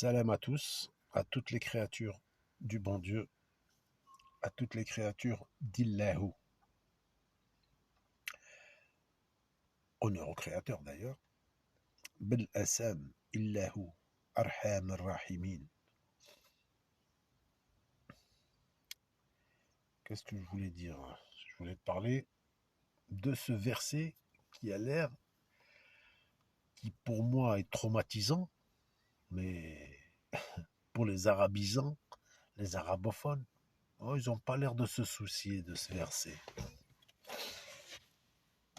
Salam à tous, à toutes les créatures du bon Dieu, à toutes les créatures d'Illahu. Honneur au Créateur d'ailleurs. Bil Assam, Illahu, Arham Rahimin. Qu'est-ce que je voulais dire? Je voulais te parler de ce verset qui a l'air, qui pour moi est traumatisant, mais pour les arabisants, les arabophones, oh, ils n'ont pas l'air de se soucier de ce verset.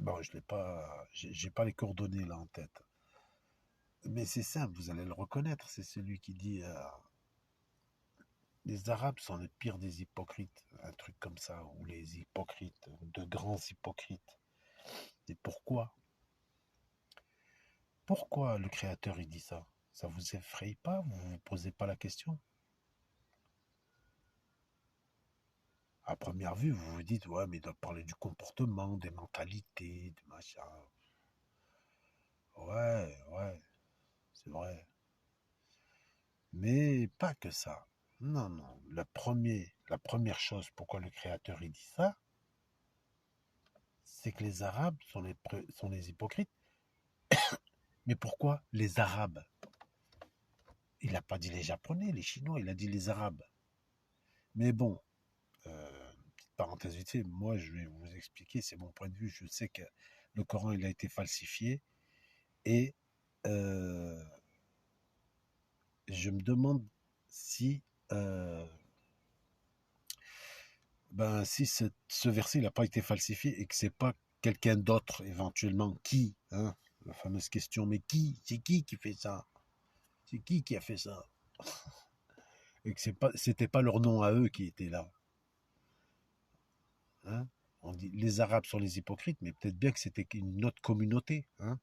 Bon, je l'ai pas, j'ai pas les coordonnées là en tête. Mais c'est simple, vous allez le reconnaître, c'est celui qui dit les Arabes sont les pires des hypocrites, un truc comme ça, ou les hypocrites, de grands hypocrites. Et pourquoi? Pourquoi le Créateur il dit ça? Ça vous effraie pas? Vous vous posez pas la question? À première vue, vous vous dites, ouais, mais il doit parler du comportement, des mentalités, des machins. Ouais, c'est vrai. Mais pas que ça. Non, non. La première chose pourquoi le Créateur il dit ça, c'est que les Arabes sont les hypocrites. Mais pourquoi les Arabes? Il n'a pas dit les Japonais, les Chinois, il a dit les Arabes. Mais bon, petite parenthèse vite fait, moi je vais vous expliquer, c'est mon point de vue, je sais que le Coran il a été falsifié et je me demande si si ce verset n'a pas été falsifié et que c'est pas quelqu'un d'autre éventuellement qui, hein, la fameuse question, mais qui? C'est qui fait ça? C'est qui a fait ça? Et que c'était pas leur nom à eux qui était là. Hein? On dit les Arabes sont les hypocrites, mais peut-être bien que c'était une autre communauté. Hein?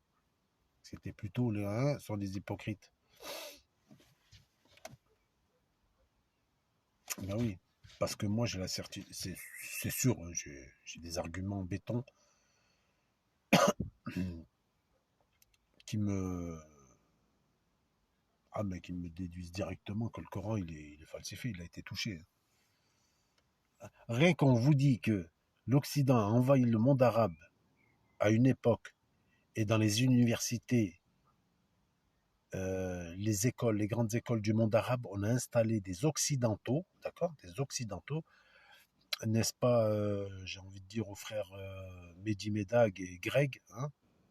C'était plutôt les uns sont les hypocrites. Ben oui, parce que moi j'ai la certitude, c'est sûr, hein, j'ai des arguments en béton qui me mais qui me déduisent directement que le Coran il est falsifié, il a été touché. Rien qu'on vous dit que l'Occident a envahi le monde arabe à une époque et dans les universités, les écoles, les grandes écoles du monde arabe, on a installé des occidentaux, d'accord, des occidentaux, n'est-ce pas, j'ai envie de dire aux frères Mehdi Medag et Greg, hein,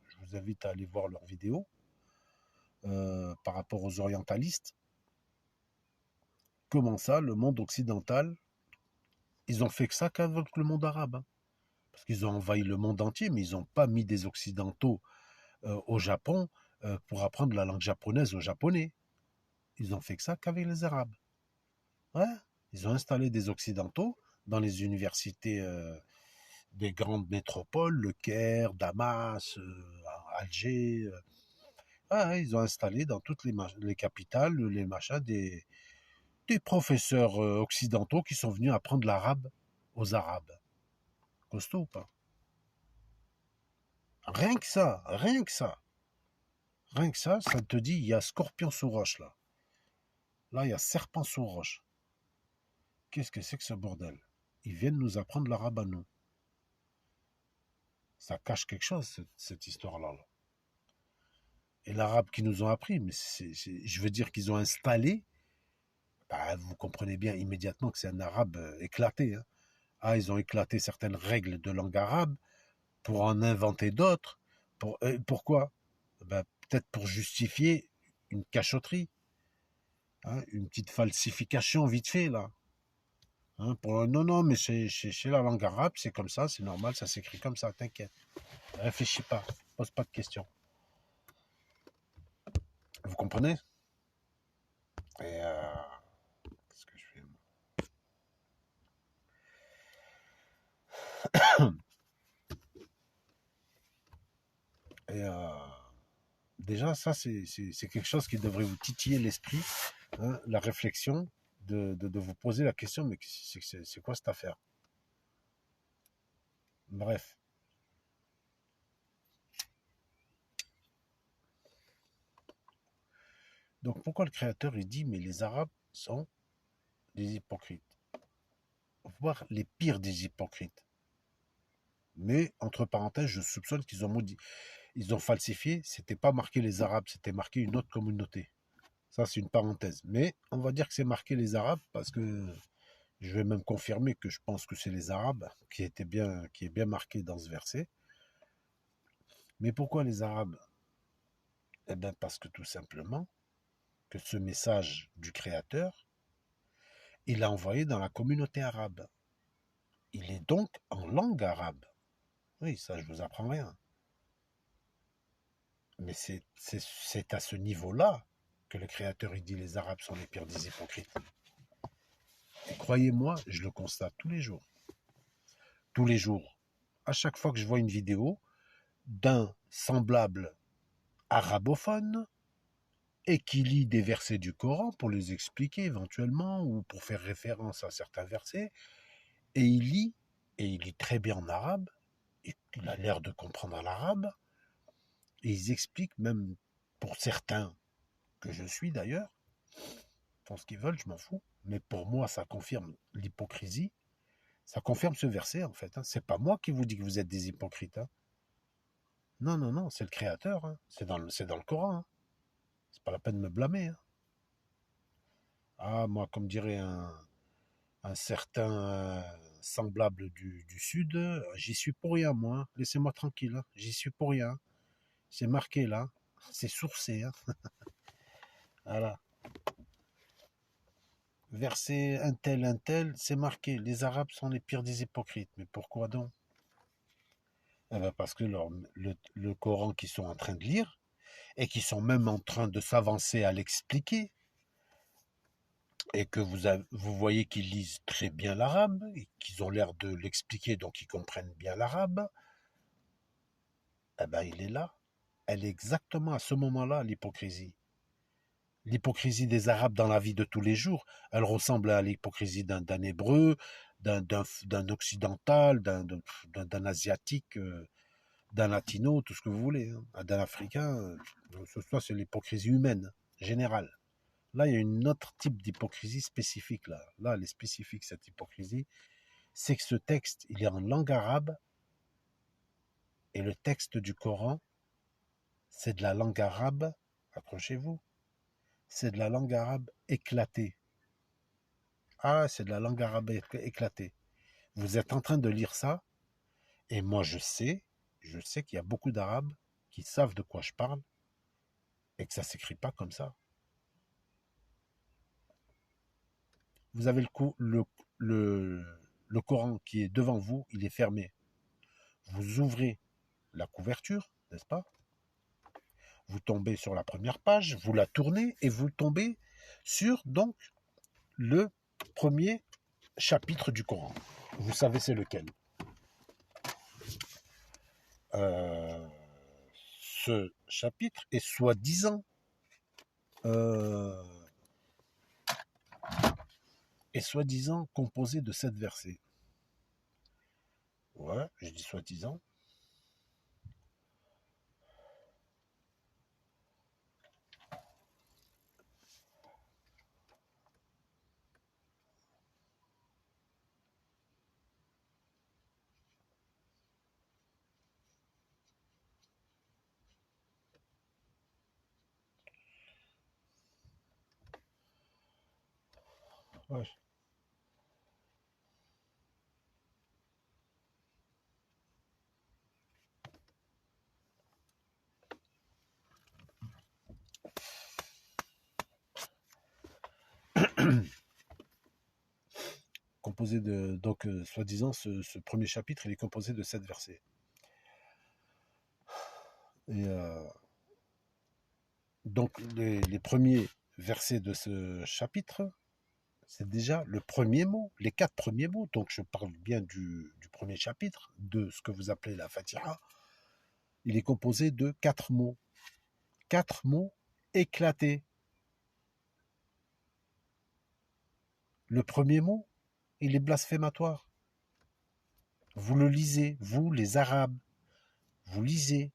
je vous invite à aller voir leurs vidéos par rapport aux orientalistes. Comment ça, le monde occidental, ils ont fait que ça qu'avec le monde arabe, hein, parce qu'ils ont envahi le monde entier, mais ils n'ont pas mis des occidentaux au Japon pour apprendre la langue japonaise aux Japonais. Ils ont fait que ça qu'avec les Arabes. Ouais, ils ont installé des occidentaux dans les universités des grandes métropoles, Le Caire, Damas, Alger. Ouais, ils ont installé dans toutes les capitales, les machins, des professeurs occidentaux qui sont venus apprendre l'arabe aux Arabes. Costaud ou pas? Rien que ça, rien que ça. Rien que ça te dit, il y a scorpion sous roche là. Là, il y a serpent sous roche. Qu'est-ce que c'est que ce bordel? Ils viennent nous apprendre l'arabe à nous. Ça cache quelque chose, cette histoire-là. Et l'arabe qu'ils nous ont appris, mais je veux dire qu'ils ont installé, vous comprenez bien immédiatement que c'est un arabe éclaté. Hein. Ah, ils ont éclaté certaines règles de langue arabe pour en inventer d'autres. Pourquoi? Peut-être pour justifier une cachotterie, hein, une petite falsification vite fait, là. Hein, non, mais chez la langue arabe, c'est comme ça, c'est normal, ça s'écrit comme ça, t'inquiète. Réfléchis pas, pose pas de questions. Vous comprenez? Et qu'est-ce que je fais? Et déjà, ça, c'est quelque chose qui devrait vous titiller l'esprit, hein, la réflexion, de vous poser la question, mais c'est quoi cette affaire? Bref. Donc pourquoi le Créateur il dit mais les Arabes sont des hypocrites, voire les pires des hypocrites. Mais entre parenthèses, je soupçonne qu'ils ont maudit, ils ont falsifié. C'était pas marqué les Arabes, c'était marqué une autre communauté. Ça c'est une parenthèse. Mais on va dire que c'est marqué les Arabes parce que je vais même confirmer que je pense que c'est les Arabes qui est bien marqué dans ce verset. Mais pourquoi les Arabes? Eh bien parce que tout simplement que ce message du Créateur, il l'a envoyé dans la communauté arabe. Il est donc en langue arabe. Oui, ça je vous apprends rien. Mais c'est à ce niveau-là que le Créateur il dit les Arabes sont les pires des hypocrites. Et croyez-moi, je le constate tous les jours. Tous les jours. À chaque fois que je vois une vidéo d'un semblable arabophone et qui lit des versets du Coran pour les expliquer éventuellement ou pour faire référence à certains versets, et il lit très bien en arabe, et il a l'air de comprendre l'arabe, et ils expliquent même pour certains, que je suis d'ailleurs, font ce qu'ils veulent, je m'en fous, mais pour moi ça confirme l'hypocrisie, ça confirme ce verset en fait, hein. C'est pas moi qui vous dis que vous êtes des hypocrites, hein. Non, non, non, c'est le Créateur, hein. C'est dans le Coran, hein. C'est pas la peine de me blâmer, hein. Ah, moi, comme dirait un certain semblable du Sud, j'y suis pour rien, moi, hein. Laissez-moi tranquille, hein. J'y suis pour rien. C'est marqué là, c'est sourcé, hein. Voilà. Verset un tel, c'est marqué. Les Arabes sont les pires des hypocrites. Mais pourquoi donc? Eh ben parce que le Coran qu'ils sont en train de lire, et qui sont même en train de s'avancer à l'expliquer, et que vous voyez qu'ils lisent très bien l'arabe, et qu'ils ont l'air de l'expliquer, donc ils comprennent bien l'arabe, eh ben il est là. Elle est exactement à ce moment-là, l'hypocrisie. L'hypocrisie des Arabes dans la vie de tous les jours, elle ressemble à l'hypocrisie d'un Hébreu, d'un Occidental, d'un Asiatique, d'un Latino, tout ce que vous voulez, hein, d'un Africain. Ça, c'est l'hypocrisie humaine, générale. Là, il y a une autre type d'hypocrisie spécifique. Là, elle est spécifique, cette hypocrisie. C'est que ce texte, il est en langue arabe, et le texte du Coran, c'est de la langue arabe, accrochez-vous, c'est de la langue arabe éclatée. Ah, c'est de la langue arabe éclatée. Vous êtes en train de lire ça, et moi je sais qu'il y a beaucoup d'Arabes qui savent de quoi je parle, et que ça ne s'écrit pas comme ça. Vous avez le, le Coran qui est devant vous, il est fermé. Vous ouvrez la couverture, n'est-ce pas? Vous tombez sur la première page, vous la tournez et vous tombez sur donc le premier chapitre du Coran. Vous savez c'est lequel? Euh, Ce chapitre est euh, soi-disant composé de 7 versets. Ouais, je dis soi-disant. Ouais. Composé de. Donc, soi-disant, ce premier chapitre, il est composé de 7 versets. Et donc, les premiers versets de ce chapitre, c'est déjà le premier mot, les 4 premiers mots. Donc, je parle bien du premier chapitre, de ce que vous appelez la Fatiha. Il est composé de 4 mots. 4 mots éclatés. Le premier mot, il est blasphématoire. Vous le lisez, vous, les Arabes, vous lisez,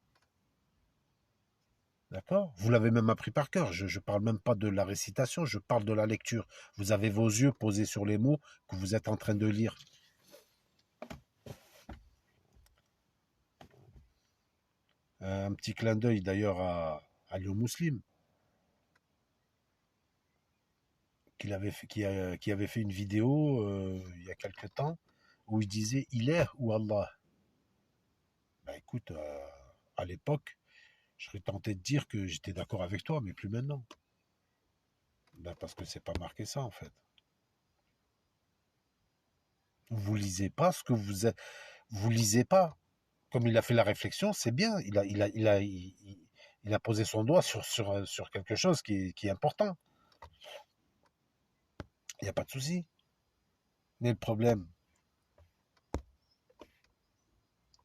D'accord? Vous l'avez même appris par cœur. Je ne parle même pas de la récitation, je parle de la lecture. Vous avez vos yeux posés sur les mots que vous êtes en train de lire. Un petit clin d'œil d'ailleurs à Léo Muslim, qui avait fait une vidéo il y a quelque temps où il disait il est ou Allah. Bah écoute, à l'époque, je serais tenté de dire que j'étais d'accord avec toi, mais plus maintenant. Ben parce que c'est pas marqué ça en fait. Vous lisez pas ce que vous êtes. Vous lisez pas. Comme il a fait la réflexion, c'est bien. Il a posé son doigt sur quelque chose qui est important. Il n'y a pas de souci. Mais le problème,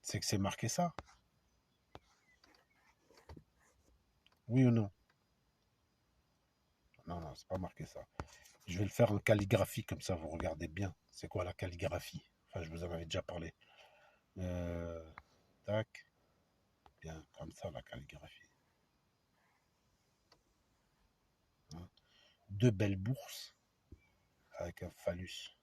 c'est que c'est marqué ça. Oui ou non? Non, non, c'est pas marqué ça. Je vais le faire en calligraphie, comme ça vous regardez bien. C'est quoi la calligraphie? Enfin, je vous en avais déjà parlé. Euh, tac, bien, comme ça la calligraphie. Hein. Deux belles bourses avec un phallus.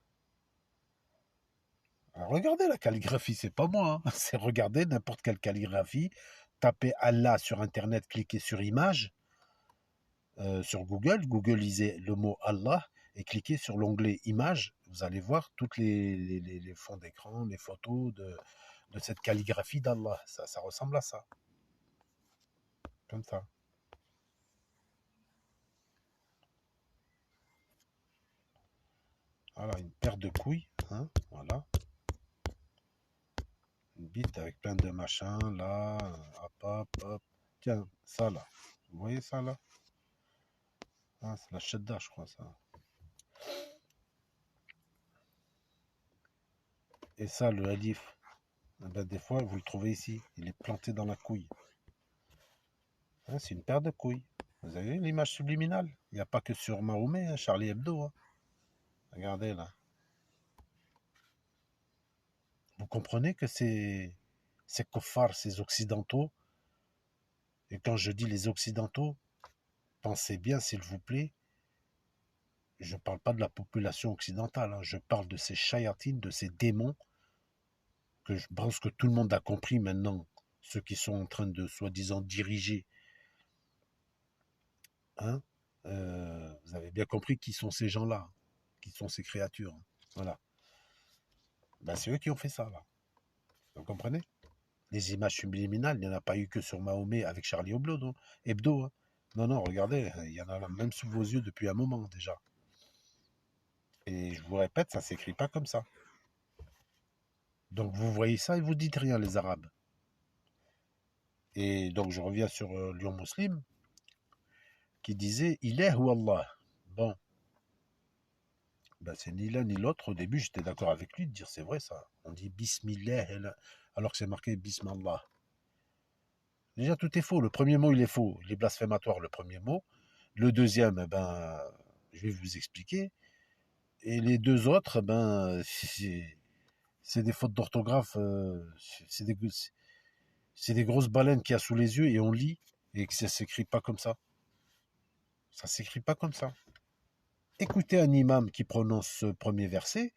Alors, regardez la calligraphie, c'est pas moi, hein. C'est regarder n'importe quelle calligraphie, tapez Allah sur internet, cliquez sur image, sur Google, Google lisez le mot Allah et cliquez sur l'onglet images, vous allez voir toutes les fonds d'écran, les photos de cette calligraphie d'Allah. Ça ressemble à ça, comme ça. Voilà, une paire de couilles, hein, voilà. Une bite avec plein de machins, là, hop, hop, hop. Tiens, ça là, vous voyez ça là? Ah, c'est la Shedda, je crois, ça. Et ça, le alif, eh ben, des fois, vous le trouvez ici. Il est planté dans la couille. Hein, c'est une paire de couilles. Vous avez vu l'image subliminale? Il n'y a pas que sur Mahomet, hein, Charlie Hebdo, hein. Regardez là. Vous comprenez que ces koffars, ces occidentaux, et quand je dis les occidentaux, pensez bien, s'il vous plaît, je ne parle pas de la population occidentale, hein, je parle de ces chayatines, de ces démons, que je pense que tout le monde a compris maintenant, ceux qui sont en train de soi-disant diriger. Hein, vous avez bien compris qui sont ces gens-là, qui sont ces créatures. Hein. Voilà. Ben, c'est eux qui ont fait ça, là. Vous comprenez? Les images subliminales, il n'y en a pas eu que sur Mahomet avec Charlie Hebdo. Non, Hebdo, hein. Non, non, regardez, il y en a même sous vos yeux depuis un moment déjà. Et je vous répète, ça ne s'écrit pas comme ça. Donc vous voyez ça et vous dites rien, les Arabes. Et donc je reviens sur Lyon Muslim, qui disait il est ou Allah. Bon, ben, c'est ni l'un ni l'autre. Au début, j'étais d'accord avec lui de dire c'est vrai ça. On dit Bismillah alors que c'est marqué Bismallah. Déjà, tout est faux. Le premier mot, il est faux. Il est blasphématoire, le premier mot. Le deuxième, eh ben, je vais vous expliquer. Et les deux autres, eh ben, c'est des fautes d'orthographe. C'est des grosses baleines qu'il y a sous les yeux et on lit et que ça s'écrit pas comme ça. Ça s'écrit pas comme ça. Écoutez un imam qui prononce ce premier verset.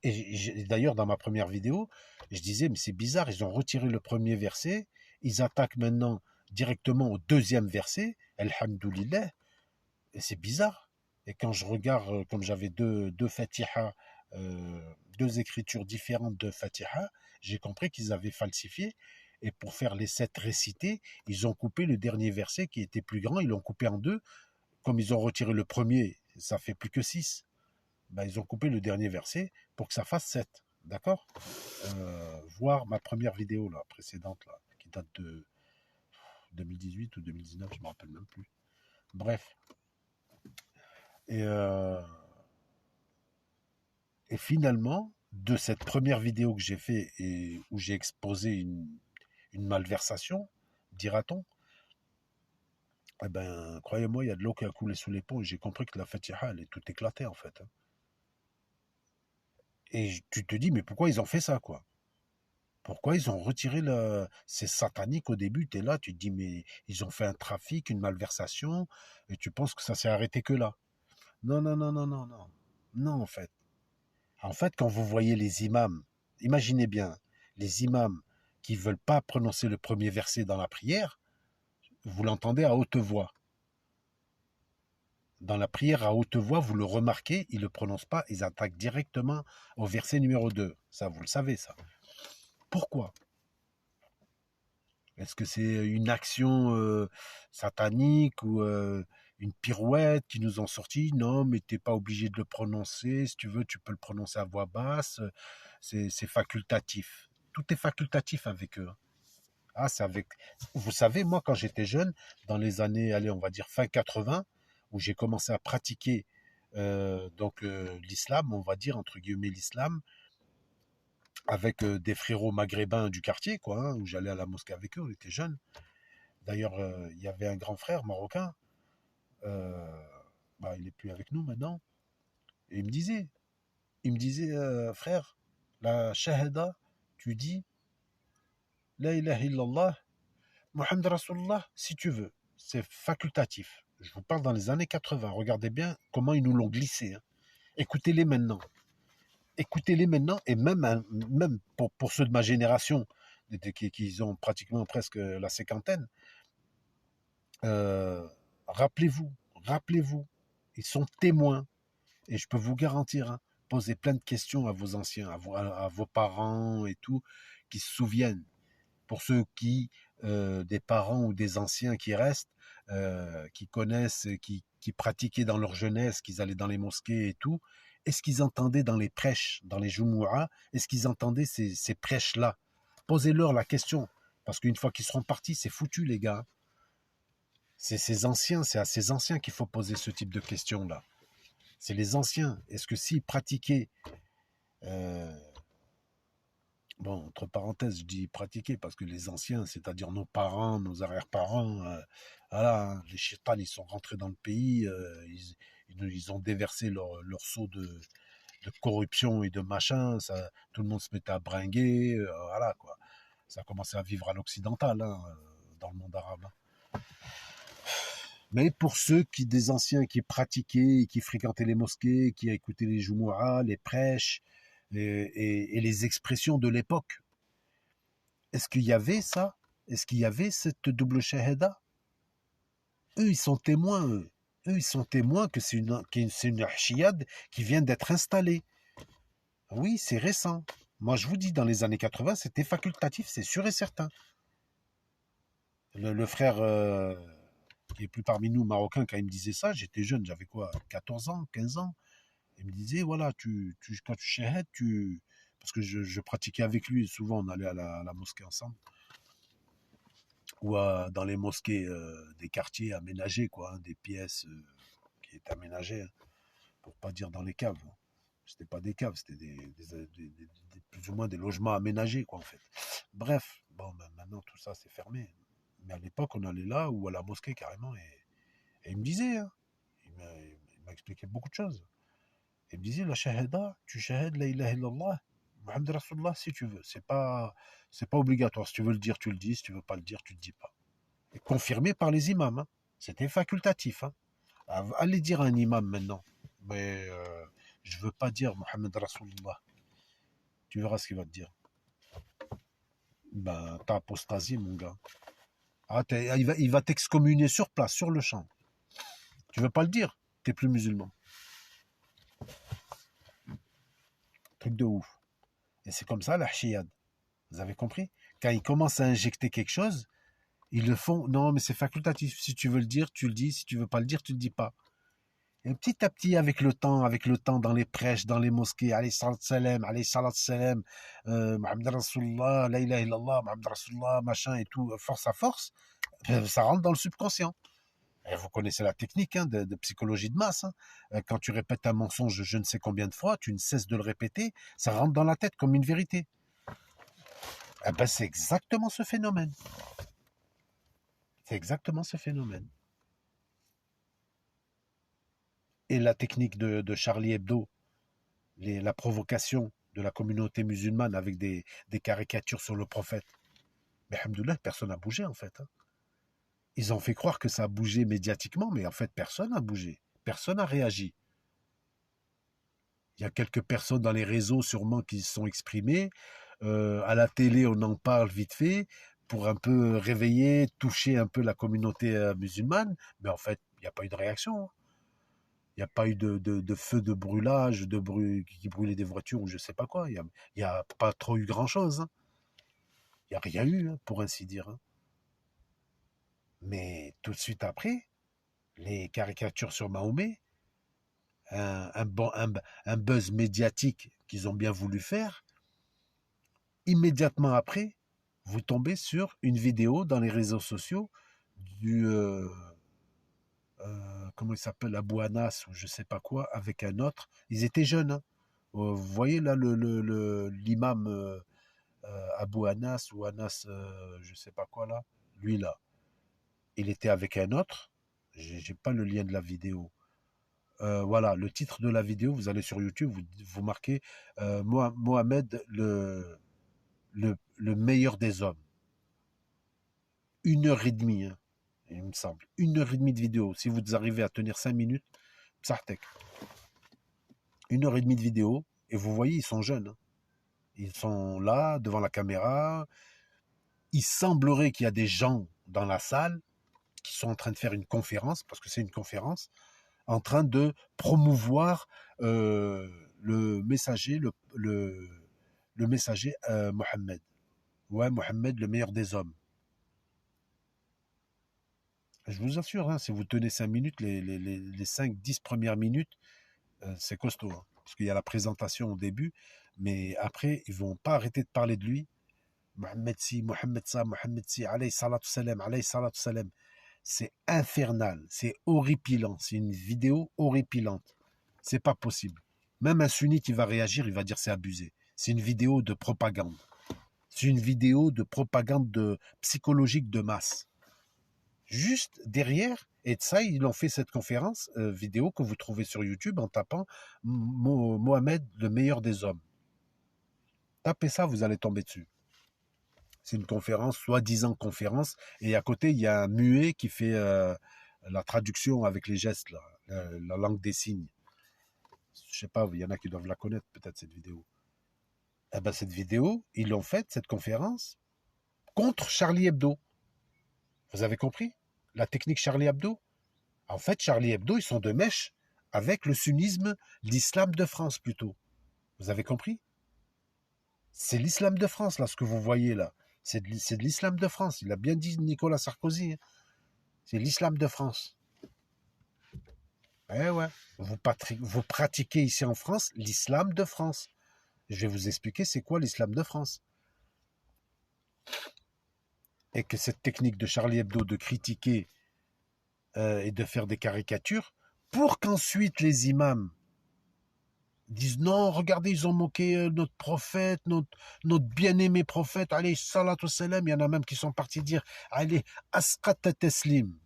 Et d'ailleurs, dans ma première vidéo, je disais, mais c'est bizarre, ils ont retiré le premier verset, ils attaquent maintenant directement au deuxième verset, Alhamdulillah, et c'est bizarre. Et quand je regarde, comme j'avais deux Fatiha, deux écritures différentes de Fatiha, j'ai compris qu'ils avaient falsifié. Et pour faire les 7 récités, ils ont coupé le dernier verset qui était plus grand, ils l'ont coupé en deux. Comme ils ont retiré le premier, ça fait plus que 6. Ben, ils ont coupé le dernier verset pour que ça fasse 7. D'accord? Voir ma première vidéo là, précédente, là, qui date de 2018 ou 2019, je ne me rappelle même plus. Bref. Et, euh, et finalement, de cette première vidéo que j'ai fait et où j'ai exposé une malversation, dira-t-on, eh ben, croyez-moi, il y a de l'eau qui a coulé sous les ponts et j'ai compris que la Fatiha, elle est toute éclatée en fait. Hein. Et tu te dis, mais pourquoi ils ont fait ça, quoi? Pourquoi ils ont retiré le... C'est satanique au début, tu es là, tu te dis, mais ils ont fait un trafic, une malversation, et tu penses que ça s'est arrêté que là. Non, non, non, non, non, non. Non, en fait. En fait, quand vous voyez les imams, imaginez bien, les imams qui ne veulent pas prononcer le premier verset dans la prière, vous l'entendez à haute voix. Dans la prière à haute voix, vous le remarquez, ils ne le prononcent pas, ils attaquent directement au verset numéro 2. Ça, vous le savez, ça. Pourquoi? Est-ce que c'est une action satanique ou une pirouette qui nous ont sorti? Non, mais t'es pas obligé de le prononcer. Si tu veux, tu peux le prononcer à voix basse. C'est facultatif. Tout est facultatif avec eux. Ah, c'est avec. Vous savez, moi, quand j'étais jeune, dans les années, allez, on va dire fin 80, où j'ai commencé à pratiquer l'islam, on va dire entre guillemets l'islam, avec des frérots maghrébins du quartier, quoi, hein, où j'allais à la mosquée avec eux, on était jeunes. D'ailleurs, il y avait un grand frère marocain, euh, bah, il n'est plus avec nous maintenant, et il me disait, frère, la shahada, tu dis la ilaha illallah, Muhammad Rasulullah, si tu veux, c'est facultatif. Je vous parle dans les années 80, regardez bien comment ils nous l'ont glissé. Hein. Écoutez-les maintenant. Écoutez-les maintenant, et même pour ceux de ma génération, qui ont pratiquement presque la cinquantaine, euh, rappelez-vous, rappelez-vous, ils sont témoins, et je peux vous garantir, hein, posez plein de questions à vos anciens, à vos parents et tout, qui se souviennent. Pour ceux des parents ou des anciens qui restent, qui connaissent, qui pratiquaient dans leur jeunesse, qu'ils allaient dans les mosquées et tout, est-ce qu'ils entendaient dans les prêches, dans les Jumu'ah, est-ce qu'ils entendaient ces prêches-là? Posez-leur la question, parce qu'une fois qu'ils seront partis, c'est foutu, les gars. C'est à ces anciens qu'il faut poser ce type de questions-là. C'est les anciens. Est-ce que s'ils pratiquaient, euh, bon, entre parenthèses, je dis pratiquer parce que les anciens, c'est-à-dire nos parents, nos arrière-parents, voilà, hein, les chétans, ils sont rentrés dans le pays, ils ont déversé leur seau de corruption et de machin, ça, tout le monde se mettait à bringuer, voilà quoi. Ça a commencé à vivre à l'occidental, hein, dans le monde arabe. Hein. Mais pour ceux des anciens qui pratiquaient, qui fréquentaient les mosquées, qui écoutaient les Jumu'ah, les prêches et les expressions de l'époque, est-ce qu'il y avait ça? Est-ce qu'il y avait cette double shahada? Eux, ils sont témoins, eux. Eux, ils sont témoins que c'est une archiade qui vient d'être installée. Oui, c'est récent. Moi, je vous dis, dans les années 80, c'était facultatif, c'est sûr et certain. Le frère qui est plus parmi nous, marocain, quand il me disait ça, j'étais jeune, j'avais quoi, 14 ans, 15 ans. Il me disait, voilà, quand tu shahad, parce que je pratiquais avec lui, souvent on allait à la mosquée ensemble. Ou dans les mosquées des quartiers aménagés, quoi, hein, des pièces qui étaient aménagées, hein, pour pas dire dans les caves. Hein. C'était pas des caves, c'était plus ou moins des logements aménagés, quoi, en fait. Bref, bon, ben, maintenant tout ça c'est fermé. Mais à l'époque, on allait là ou à la mosquée carrément, et il me disait, hein, il m'a expliqué beaucoup de choses. Il me disait, la shahada, tu shahad la ilaha illallah, Muhammad Rasulullah, si tu veux. C'est pas obligatoire. Si tu veux le dire, tu le dis. Si tu veux pas le dire, tu le dis pas. Et confirmé par les imams. Hein. C'était facultatif. Hein. Allez dire à un imam maintenant. Mais je veux pas dire Mohammed Rasulullah. Tu verras ce qu'il va te dire. Ben, t'as apostasie, mon gars. Ah, il va t'excommunier sur place, sur le champ. Tu veux pas le dire? T'es plus musulman. Truc de ouf. Et c'est comme ça la hshiyad. Vous avez compris? Quand ils commencent à injecter quelque chose, ils le font. Non, mais c'est facultatif. Si tu veux le dire, tu le dis. Si tu veux pas le dire, tu le dis pas. Et petit à petit, avec le temps, dans les prêches, dans les mosquées, alayhi salat salam, Muhammad Rasulullah, la ilaha illallah, Muhammad Rasulullah, machin et tout, force à force, ça rentre dans le subconscient. Et vous connaissez la technique hein, de psychologie de masse. Hein. Quand tu répètes un mensonge je ne sais combien de fois, tu ne cesses de le répéter, ça rentre dans la tête comme une vérité. Eh ben, c'est exactement ce phénomène. C'est exactement ce phénomène. Et la technique de Charlie Hebdo, la provocation, de la communauté musulmane avec des caricatures sur le prophète. Mais alhamdoulilah, personne n'a bougé en fait. Hein. Ils ont fait croire que ça a bougé médiatiquement, mais en fait, personne n'a bougé. Personne n'a réagi. Il y a quelques personnes dans les réseaux sûrement qui se sont exprimées. À la télé, on en parle vite fait pour un peu réveiller, toucher un peu la communauté musulmane. Mais en fait, il n'y a pas eu de réaction. Hein. Il n'y a pas eu de feu de brûlage, qui brûlait des voitures ou je ne sais pas quoi. Il n'y a pas trop eu grand-chose. Hein. Il n'y a rien eu, hein, pour ainsi dire. Hein. Mais tout de suite après, les caricatures sur Mahomet, un buzz médiatique qu'ils ont bien voulu faire, immédiatement après, vous tombez sur une vidéo dans les réseaux sociaux du comment il s'appelle, Abou Anas ou je sais pas quoi, avec un autre. Ils étaient jeunes. Hein. Vous voyez là l'imam Abou Anas ou Anas, je sais pas quoi là, lui là, il était avec un autre. J'ai pas le lien de la vidéo. Voilà, le titre de la vidéo, vous allez sur YouTube, vous marquez Mohamed le meilleur des hommes. 1 heure et demie, hein, il me semble. 1 heure et demie de vidéo. Si vous arrivez à tenir 5 minutes, Psartek. 1 heure et demie de vidéo, et vous voyez, ils sont jeunes. Hein. Ils sont là, devant la caméra. Il semblerait qu'il y a des gens dans la salle qui sont en train de faire une conférence, parce que c'est une conférence, en train de promouvoir le messager, le messager Mohammed. Ouais, Mohammed, le meilleur des hommes. Je vous assure, hein, si vous tenez 5 minutes, les 5-10 premières minutes, c'est costaud. Hein, parce qu'il y a la présentation au début, mais après, ils vont pas arrêter de parler de lui. Mohammed si, Mohammed ça, Mohammed si, alayhi salatu salam, alayhi salatu salam. C'est infernal, c'est horripilant, c'est une vidéo horripilante. C'est pas possible. Même un sunnite, il va réagir, il va dire c'est abusé. C'est une vidéo de propagande. C'est une vidéo de propagande psychologique de masse. Juste derrière, et de ça, ils ont fait cette conférence vidéo que vous trouvez sur YouTube en tapant Mohamed, le meilleur des hommes. Tapez ça, vous allez tomber dessus. C'est une conférence, soi-disant conférence, et à côté, il y a un muet qui fait la traduction avec les gestes, là, la langue des signes. Je sais pas, il y en a qui doivent la connaître, peut-être, cette vidéo. Eh ben, cette vidéo, ils l'ont faite, cette conférence, contre Charlie Hebdo. Vous avez compris la technique Charlie Hebdo? En fait, Charlie Hebdo, ils sont de mèche avec le sunnisme, l'islam de France plutôt. Vous avez compris? C'est l'islam de France, là, ce que vous voyez là. C'est de l'islam de France. Il a bien dit Nicolas Sarkozy. Hein. C'est l'islam de France. Eh ouais. Vous pratiquez ici en France l'islam de France. Je vais vous expliquer c'est quoi l'islam de France. Et que cette technique de Charlie Hebdo de critiquer et de faire des caricatures pour qu'ensuite les imams disent non, regardez, ils ont moqué notre prophète, notre bien-aimé prophète, allez, salat au salam, il y en a même qui sont partis dire, allez, asqat teslim.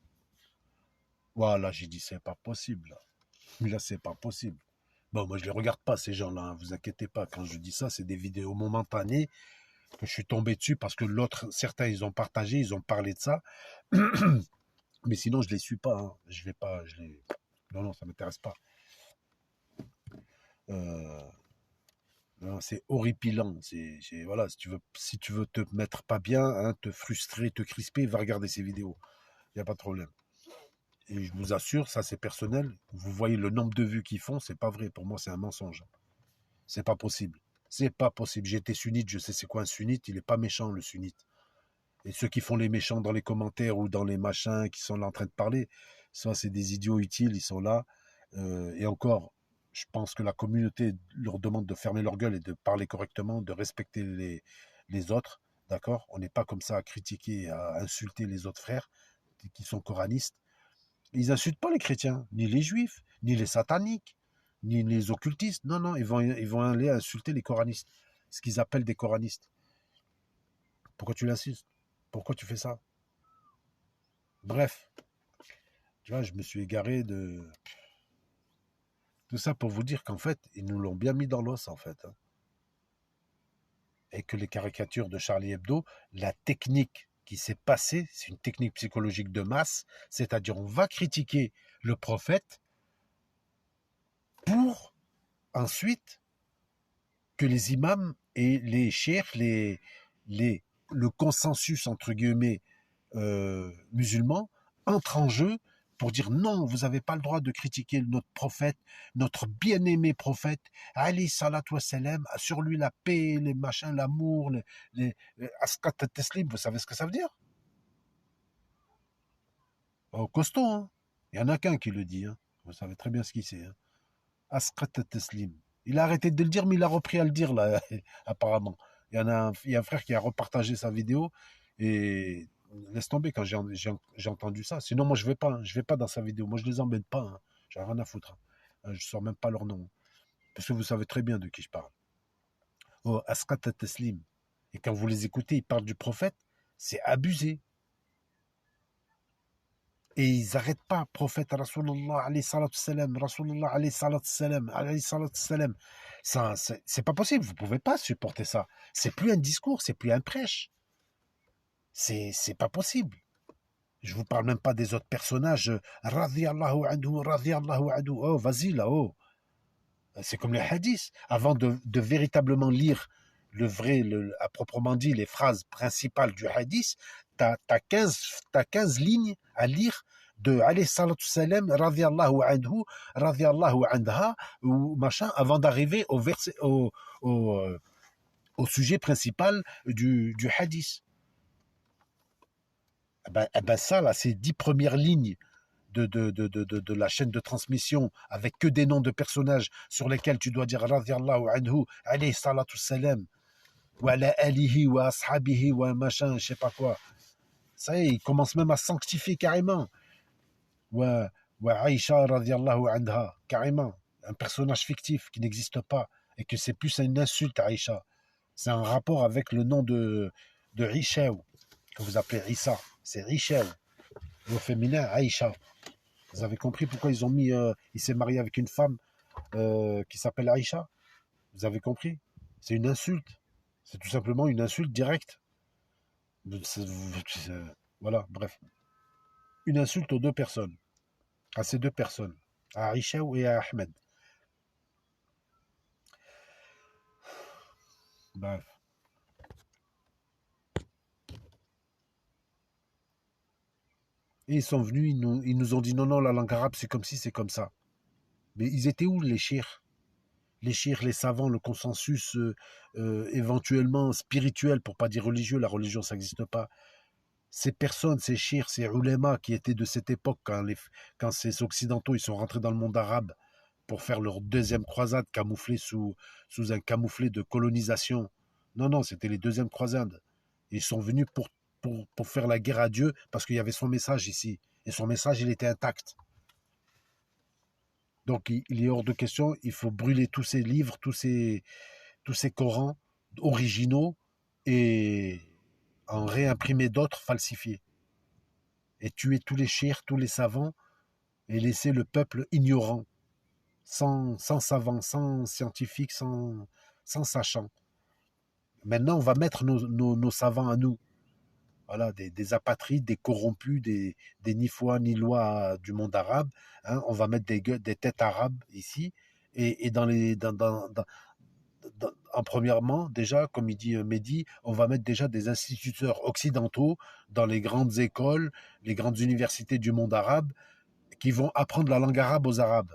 Voilà, j'ai dit, c'est pas possible. Là, c'est pas possible. Bon, moi, je les regarde pas, ces gens-là, hein, vous inquiétez pas, quand je dis ça, c'est des vidéos momentanées que je suis tombé dessus parce que certains, ils ont partagé, ils ont parlé de ça. Mais sinon, je les suis pas, hein. Je vais pas, non, non, ça m'intéresse pas. Euh, c'est horripilant. Voilà, si tu veux te mettre pas bien, hein, te frustrer, te crisper, va regarder ces vidéos. Il n'y a pas de problème. Et je vous assure, ça c'est personnel. Vous voyez le nombre de vues qu'ils font, c'est pas vrai. Pour moi, c'est un mensonge. C'est pas possible. C'est pas possible. J'ai été sunnite, je sais c'est quoi un sunnite. Il est pas méchant, le sunnite. Et ceux qui font les méchants dans les commentaires ou dans les machins qui sont là en train de parler, soit c'est des idiots utiles, ils sont là. Et encore, je pense que la communauté leur demande de fermer leur gueule et de parler correctement, de respecter les autres. D'accord? On n'est pas comme ça à critiquer, à insulter les autres frères qui sont coranistes. Ils insultent pas les chrétiens, ni les juifs, ni les sataniques, ni les occultistes. Non, non, ils vont aller insulter les coranistes. Ce qu'ils appellent des coranistes. Pourquoi tu l'insultes? Pourquoi tu fais ça? Bref, tu vois, je me suis égaré de tout ça pour vous dire qu'en fait, ils nous l'ont bien mis dans l'os, en fait. Hein. et que les caricatures de Charlie Hebdo, la technique qui s'est passée, c'est une technique psychologique de masse, c'est-à-dire on va critiquer le prophète pour ensuite que les imams et les cheikhs, le consensus entre guillemets musulmans entrent en jeu pour dire non, vous n'avez pas le droit de critiquer notre prophète, notre bien-aimé prophète, Ali salatu wassalam, sur lui la paix, les machins, l'amour, les askat teslim, vous savez ce que ça veut dire? Oh, costaud, hein. Il y en a qu'un qui le dit, hein. Vous savez très bien ce qu'il c'est. Hein. Askat teslim. Il a arrêté de le dire, mais il a repris à le dire, là, apparemment. Il y a un frère qui a repartagé sa vidéo et laisse tomber quand j'ai entendu ça. Sinon, moi, je vais pas. Hein. Je vais pas dans sa vidéo. Moi, je les emmène pas. Hein. J'ai rien à foutre. Hein. Je sors même pas leur nom. Parce que vous savez très bien de qui je parle. Oh, Askat Teslim. Et quand vous les écoutez, ils parlent du prophète. C'est abusé. Et ils n'arrêtent pas. Prophète Rasulallah alayhi salatu salam. Rasulallah alayhi salatu salam. Alayhi salatu salam. Ça, c'est pas possible. Vous pouvez pas supporter ça. C'est plus un discours. C'est plus un prêche. C'est pas possible. Je vous parle même pas des autres personnages. Radiallahu anhu, radiallahu anhu. Oh, vas-y là, oh. C'est comme les hadiths. Avant de véritablement lire le vrai, à proprement dit, les phrases principales du hadith, t'as 15 lignes à lire de alayhi salatu salam, radiallahu anhu, radiallahu anha, ou machin, avant d'arriver au, verset, au sujet principal du hadith. Eh ben ça, là, ces 10 premières lignes de la chaîne de transmission avec que des noms de personnages sur lesquels tu dois dire radiallahu anhu, alayhi salatu salam, wa ala alihi, wa ashabihi, wa machin, je sais pas quoi. Ça y est, il commence même à sanctifier carrément. Wa, wa Aïcha radiallahu anha, carrément. Un personnage fictif qui n'existe pas et que c'est plus une insulte à Aïcha. C'est un rapport avec le nom de Rishaw, que vous appelez Issa. C'est Rishaw. Au féminin, Aïcha. Vous avez compris pourquoi ils ont mis. Il s'est marié avec une femme qui s'appelle Aïcha. Vous avez compris? C'est une insulte. C'est tout simplement une insulte directe. Voilà, bref. Une insulte aux deux personnes. À ces deux personnes. À Aïcha et à Ahmed. Bref. Et ils sont venus, ils nous ont dit non, non, la langue arabe, c'est comme si, c'est comme ça. Mais ils étaient où les chirs? Les chirs, les savants, le consensus éventuellement spirituel, pour pas dire religieux, la religion, ça n'existe pas. Ces personnes, ces chirs, ces ulémas qui étaient de cette époque, quand ces occidentaux ils sont rentrés dans le monde arabe pour faire leur deuxième croisade camouflée sous un camouflet de colonisation. Non, non, c'était les deuxièmes croisades. Ils sont venus pour faire la guerre à Dieu parce qu'il y avait son message ici. Et son message, il était intact. Donc il est hors de question, il faut brûler tous ces livres, tous ces Corans originaux et en réimprimer d'autres falsifiés. Et tuer tous les chirs, tous les savants et laisser le peuple ignorant, sans savants, sans scientifiques, sans sachants. Maintenant, on va mettre nos savants à nous. Voilà, des apatrides, des corrompus, des ni foi ni loi du monde arabe. Hein. On va mettre des têtes arabes ici. Et en premièrement, déjà, comme il dit Mehdi, on va mettre déjà des instituteurs occidentaux dans les grandes écoles, les grandes universités du monde arabe, qui vont apprendre la langue arabe aux Arabes.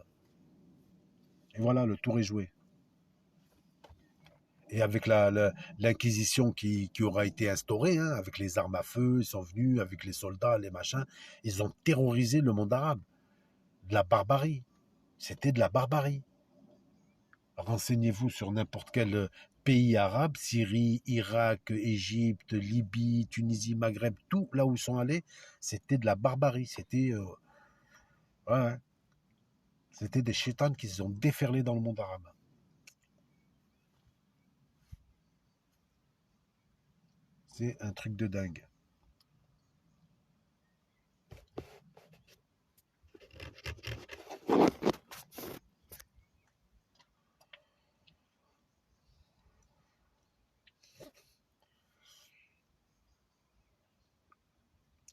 Et voilà, le tour est joué. Et avec l'inquisition qui aura été instaurée, hein, avec les armes à feu, ils sont venus, avec les soldats, les machins, ils ont terrorisé le monde arabe. De la barbarie. C'était de la barbarie. Renseignez-vous sur n'importe quel pays arabe, Syrie, Irak, Égypte, Libye, Tunisie, Maghreb, tout là où ils sont allés, c'était de la barbarie. Ouais, c'était des chétanes qui se sont déferlés dans le monde arabe. C'est un truc de dingue.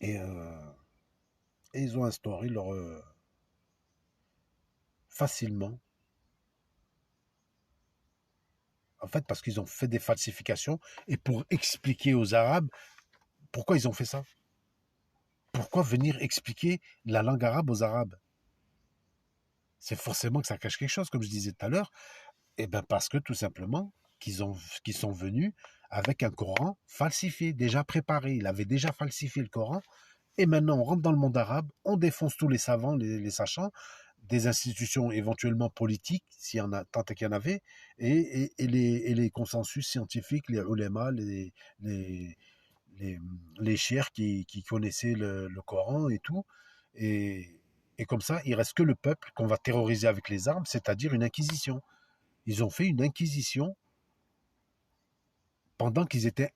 Et, et ils ont instauré leur... facilement, en fait, parce qu'ils ont fait des falsifications, et pour expliquer aux Arabes pourquoi ils ont fait ça. Pourquoi venir expliquer la langue arabe aux Arabes? C'est forcément que ça cache quelque chose, comme je disais tout à l'heure. Et bien parce que tout simplement, qu'ils sont venus avec un Coran falsifié, déjà préparé. Il avait déjà falsifié le Coran. Et maintenant, on rentre dans le monde arabe, on défonce tous les savants, les sachants, des institutions éventuellement politiques, s'il y en a, tant qu'il y en avait, et les consensus scientifiques, les ulémas, les, les, les chers qui connaissaient le Coran et tout. Et, et comme ça, il reste que le peuple qu'on va terroriser avec les armes, c'est-à-dire une inquisition. Ils ont fait une inquisition pendant qu'ils étaient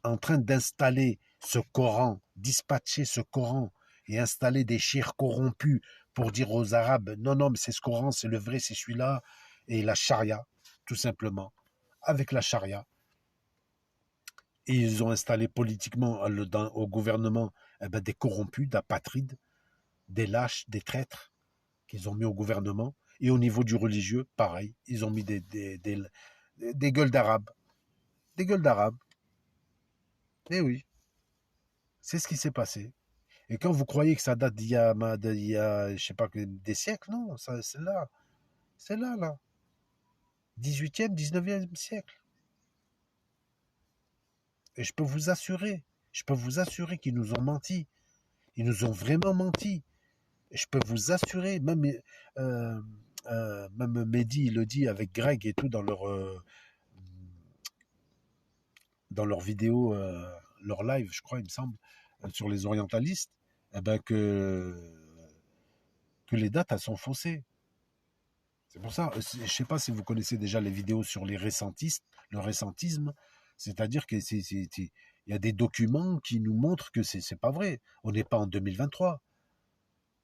en train d'installer ce Coran, dispatcher ce Coran et installer des chirs corrompus pour dire aux Arabes, non, non, mais c'est ce Coran, c'est le vrai, c'est celui-là, et la charia, tout simplement, avec la charia. Et ils ont installé politiquement au gouvernement des corrompus, d'apatrides, des lâches, des traîtres qu'ils ont mis au gouvernement. Et au niveau du religieux, pareil, ils ont mis des gueules d'arabes. Des gueules d'arabes. Eh oui, c'est ce qui s'est passé. Et quand vous croyez que ça date d'il y a je sais pas, des siècles, non, ça, c'est là. C'est là, là. 18e, 19e siècle. Et je peux vous assurer qu'ils nous ont menti. Ils nous ont vraiment menti. Et je peux vous assurer, euh, même Mehdi, il le dit avec Greg et tout dans leur vidéo, leur live, je crois, il me semble, sur les orientalistes, eh ben que les dates, elles sont faussées. C'est pour ça, je ne sais pas si vous connaissez déjà les vidéos sur les récentistes, le récentisme, c'est-à-dire qu'il y a des documents qui nous montrent que c'est pas vrai. On n'est pas en 2023,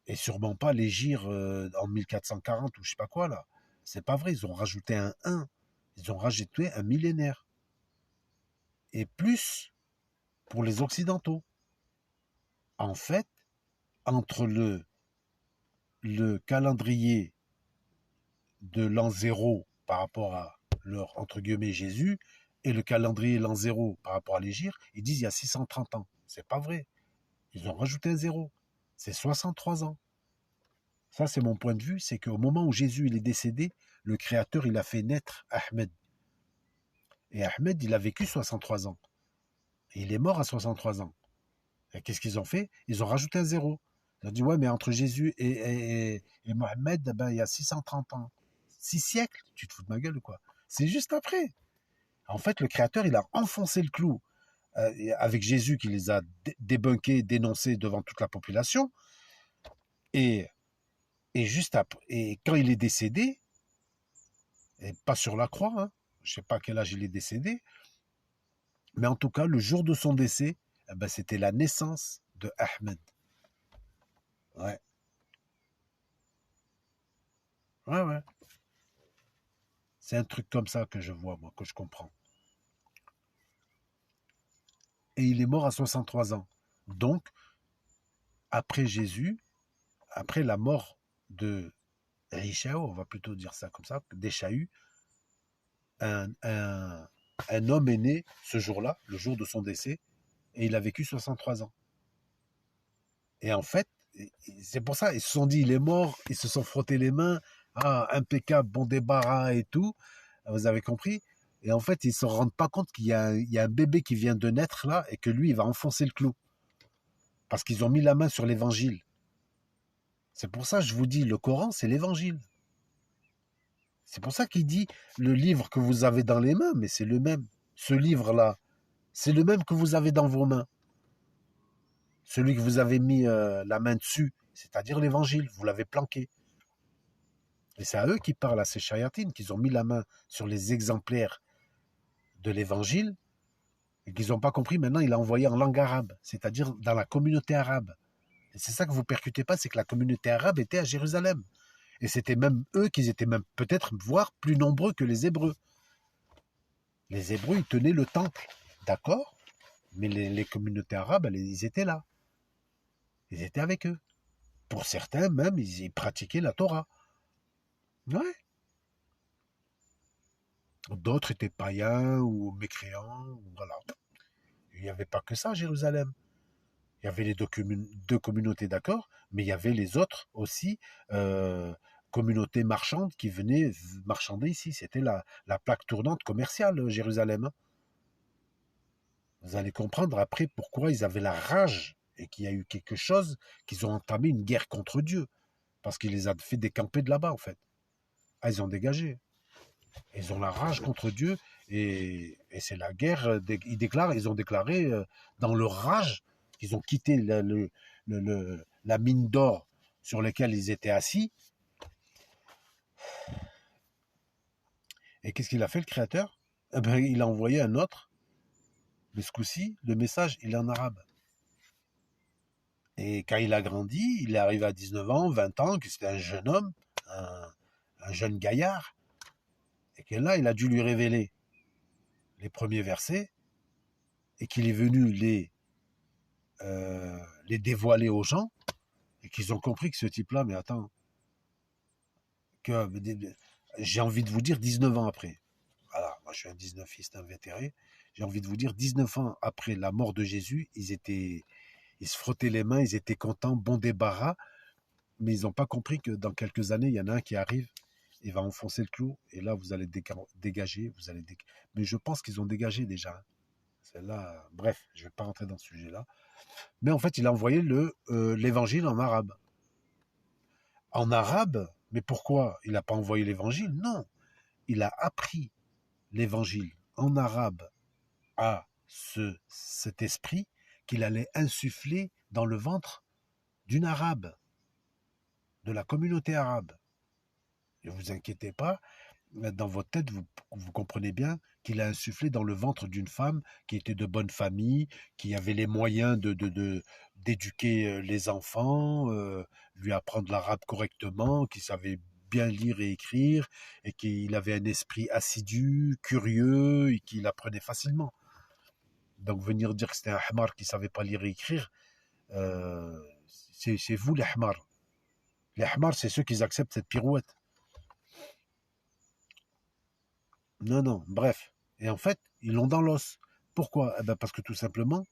et sûrement pas l'Hégire en 1440 ou je sais pas quoi là. C'est pas vrai, ils ont rajouté un 1, ils ont rajouté un millénaire. Et plus pour les Occidentaux. En fait, entre le calendrier de l'an zéro par rapport à leur, entre guillemets, Jésus, et le calendrier l'an zéro par rapport à l'Égir, ils disent il y a 630 ans. C'est pas vrai. Ils ont rajouté un zéro. C'est 63 ans. Ça, c'est mon point de vue, c'est qu'au moment où Jésus il est décédé, le Créateur, il a fait naître Ahmed. Et Ahmed, il a vécu 63 ans. Et il est mort à 63 ans. Et qu'est-ce qu'ils ont fait? Ils ont rajouté un zéro. Ils ont dit, ouais, mais entre Jésus et Mohammed, ben, il y a 630 ans. 6 siècles? Tu te fous de ma gueule ou quoi? C'est juste après. En fait, le Créateur, il a enfoncé le clou avec Jésus qui les a débunkés, dénoncés devant toute la population. Et, et juste après, et quand il est décédé, et pas sur la croix, hein, je ne sais pas à quel âge il est décédé, mais en tout cas, le jour de son décès, eh ben, c'était la naissance de Ahmed. Ouais, ouais, ouais. C'est un truc comme ça que je vois, moi, que je comprends. Et il est mort à 63 ans. Donc, après Jésus, après la mort de Richao, on va plutôt dire ça comme ça, d'Échaü, un, un homme est né ce jour-là, le jour de son décès, et il a vécu 63 ans. Et en fait, c'est pour ça, ils se sont dit, il est mort, ils se sont frottés les mains, ah, impeccable, bon débarras et tout, vous avez compris. Et en fait, ils ne se rendent pas compte il y a un bébé qui vient de naître là, et que lui, il va enfoncer le clou. Parce qu'ils ont mis la main sur l'évangile. C'est pour ça que je vous dis, le Coran, c'est l'évangile. C'est pour ça qu'il dit, le livre que vous avez dans les mains, mais c'est le même. Ce livre-là, c'est le même que vous avez dans vos mains. Celui que vous avez mis la main dessus, c'est-à-dire l'évangile, vous l'avez planqué. Et c'est à eux qui parlent, à ces chayatines, qu'ils ont mis la main sur les exemplaires de l'évangile et qu'ils n'ont pas compris. Maintenant, il a envoyé en langue arabe, c'est-à-dire dans la communauté arabe. Et c'est ça que vous ne percutez pas, c'est que la communauté arabe était à Jérusalem. Et c'était même eux qui étaient même peut-être, voire plus nombreux que les Hébreux. Les Hébreux, ils tenaient le temple, d'accord, mais les communautés arabes, ils étaient là. Ils étaient avec eux. Pour certains, même, ils pratiquaient la Torah. Ouais. D'autres étaient païens ou mécréants. Voilà. Il n'y avait pas que ça à Jérusalem. Il y avait les deux communautés, d'accord, mais il y avait les autres aussi, euh, communautés marchandes qui venaient marchander ici. C'était la plaque tournante commerciale, Jérusalem, hein. Vous allez comprendre après pourquoi ils avaient la rage et qu'il y a eu quelque chose, qu'ils ont entamé une guerre contre Dieu. Parce qu'il les a fait décamper de là-bas, en fait. Ah, ils ont dégagé. Ils ont la rage contre Dieu et c'est la guerre. Ils ont déclaré dans leur rage qu'ils ont quitté la mine d'or sur laquelle ils étaient assis. Et qu'est-ce qu'il a fait, le Créateur? Eh ben, il a envoyé un autre, mais ce coup-ci, le message, il est en arabe. Et quand il a grandi, il est arrivé à 19 ans, 20 ans, que c'était un jeune homme, un jeune gaillard, et que là, il a dû lui révéler les premiers versets, et qu'il est venu les dévoiler aux gens, et qu'ils ont compris que ce type-là, mais attends, que j'ai envie de vous dire 19 ans après, voilà, moi je suis un 19iste invétéré, j'ai envie de vous dire 19 ans après la mort de Jésus, ils se frottaient les mains, ils étaient contents, bon débarras, mais ils n'ont pas compris que dans quelques années, il y en a un qui arrive, il va enfoncer le clou, et là vous allez dégager, mais je pense qu'ils ont dégagé déjà, hein. Celle-là, bref, je ne vais pas rentrer dans ce sujet-là. Mais en fait, il a envoyé l'évangile en arabe. En arabe, mais pourquoi il n'a pas envoyé l'évangile? Non, il a appris l'évangile en arabe à cet esprit qu'il allait insuffler dans le ventre d'une arabe, de la communauté arabe. Ne vous inquiétez pas, dans votre tête, vous comprenez bien qu'il a insufflé dans le ventre d'une femme qui était de bonne famille, qui avait les moyens d'éduquer les enfants, lui apprendre l'arabe correctement, qui savait bien lire et écrire, et qu'il avait un esprit assidu, curieux, et qu'il apprenait facilement. Donc venir dire que c'était un hamar qui ne savait pas lire et écrire, euh, c'est vous les hamars. Les hamars, c'est ceux qui acceptent cette pirouette. Non, non, bref. Et en fait, ils l'ont dans l'os. Pourquoi? Eh ben parce que tout simplement,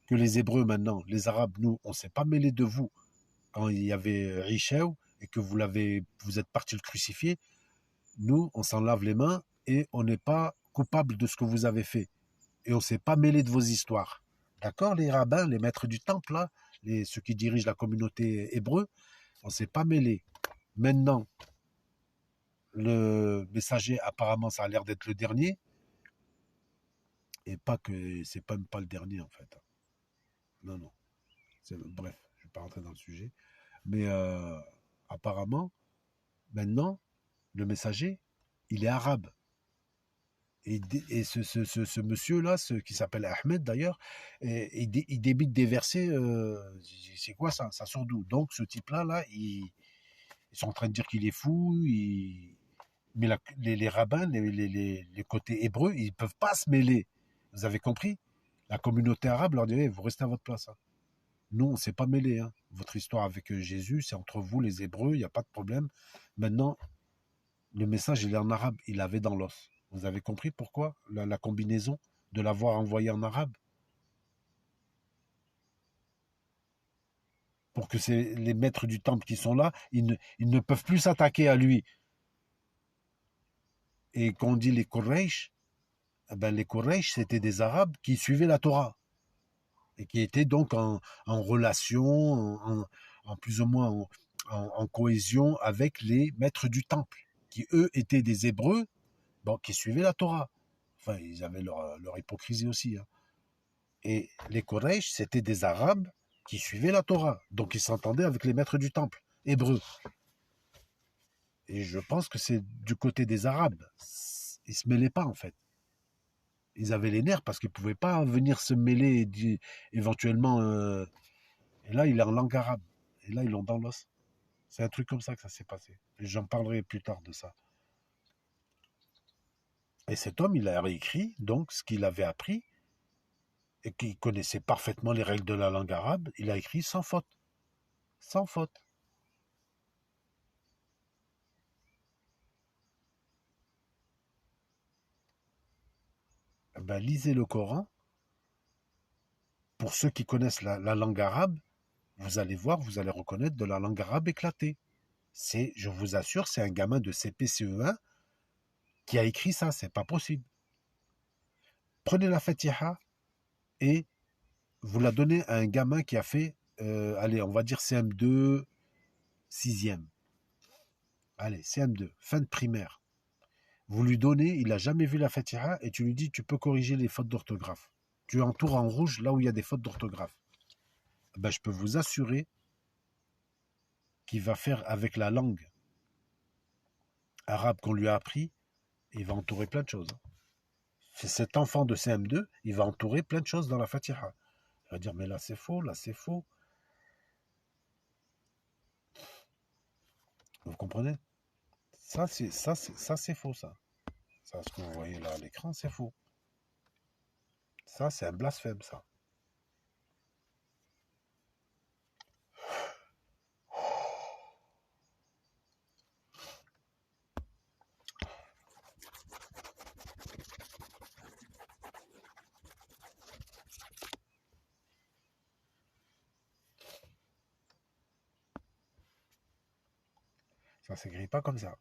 que les Hébreux maintenant, les Arabes, nous, on ne s'est pas mêlé de vous quand il y avait Richeu et que vous êtes parti le crucifier. Nous, on s'en lave les mains et on n'est pas coupable de ce que vous avez fait. Et on ne s'est pas mêlé de vos histoires. D'accord? Les rabbins, les maîtres du temple, là, ceux qui dirigent la communauté hébreu, on ne s'est pas mêlé. Maintenant, le messager, apparemment, ça a l'air d'être le dernier. Et pas que c'est même pas le dernier, en fait. Non, non. Bref, je ne vais pas rentrer dans le sujet. Mais apparemment, maintenant, le messager, il est arabe. Et ce monsieur-là, qui s'appelle Ahmed d'ailleurs, il débite des versets. C'est quoi ça? Ça sort d'où? Donc ce type-là, ils sont en train de dire qu'il est fou. Mais les rabbins, les côtés hébreux, ils ne peuvent pas se mêler. Vous avez compris? La communauté arabe leur dit, hey, vous restez à votre place, hein. Nous, on ne s'est pas mêlé, hein. Votre histoire avec Jésus, c'est entre vous, les Hébreux, il n'y a pas de problème. Maintenant, le message, il est en arabe, il l'avait dans l'os. Vous avez compris pourquoi la combinaison de l'avoir envoyé en arabe? Pour que c'est les maîtres du temple qui sont là, ils ne peuvent plus s'attaquer à lui. Et quand on dit les Quraysh, eh ben les Quraysh, c'était des Arabes qui suivaient la Torah et qui étaient donc en relation, en plus ou moins en cohésion avec les maîtres du temple, qui eux étaient des Hébreux, bon, qui suivaient la Torah. Enfin, ils avaient leur hypocrisie aussi, hein. Et les Quraysh, c'était des Arabes qui suivaient la Torah, donc ils s'entendaient avec les maîtres du temple, hébreux. Et je pense que c'est du côté des Arabes. Ils se mêlaient pas, en fait. Ils avaient les nerfs parce qu'ils ne pouvaient pas venir se mêler éventuellement. Et là, il est en langue arabe. Et là, ils l'ont dans l'os. C'est un truc comme ça que ça s'est passé. Et j'en parlerai plus tard de ça. Et cet homme, il a réécrit donc ce qu'il avait appris et qu'il connaissait parfaitement les règles de la langue arabe. Il a écrit sans faute. sans faute. Ben, lisez le Coran. Pour ceux qui connaissent la langue arabe, vous allez voir, vous allez reconnaître de la langue arabe éclatée. Je vous assure, c'est un gamin de CP-CE1 qui a écrit ça, c'est pas possible. Prenez la Fatiha et vous la donnez à un gamin qui a fait, allez, on va dire CM2, 6e. Allez, CM2, fin de primaire. Vous lui donnez, il n'a jamais vu la Fatiha et tu lui dis, tu peux corriger les fautes d'orthographe. Tu entoures en rouge là où il y a des fautes d'orthographe. Ben, je peux vous assurer qu'il va faire avec la langue arabe qu'on lui a appris, il va entourer plein de choses. C'est cet enfant de CM2, il va entourer plein de choses dans la Fatiha. Il va dire, mais là c'est faux, là c'est faux. Vous comprenez? Ça c'est faux, ça. Ça, ce que vous voyez là à l'écran, c'est faux. Ça, c'est un blasphème, ça. Ça s'écrit pas comme ça.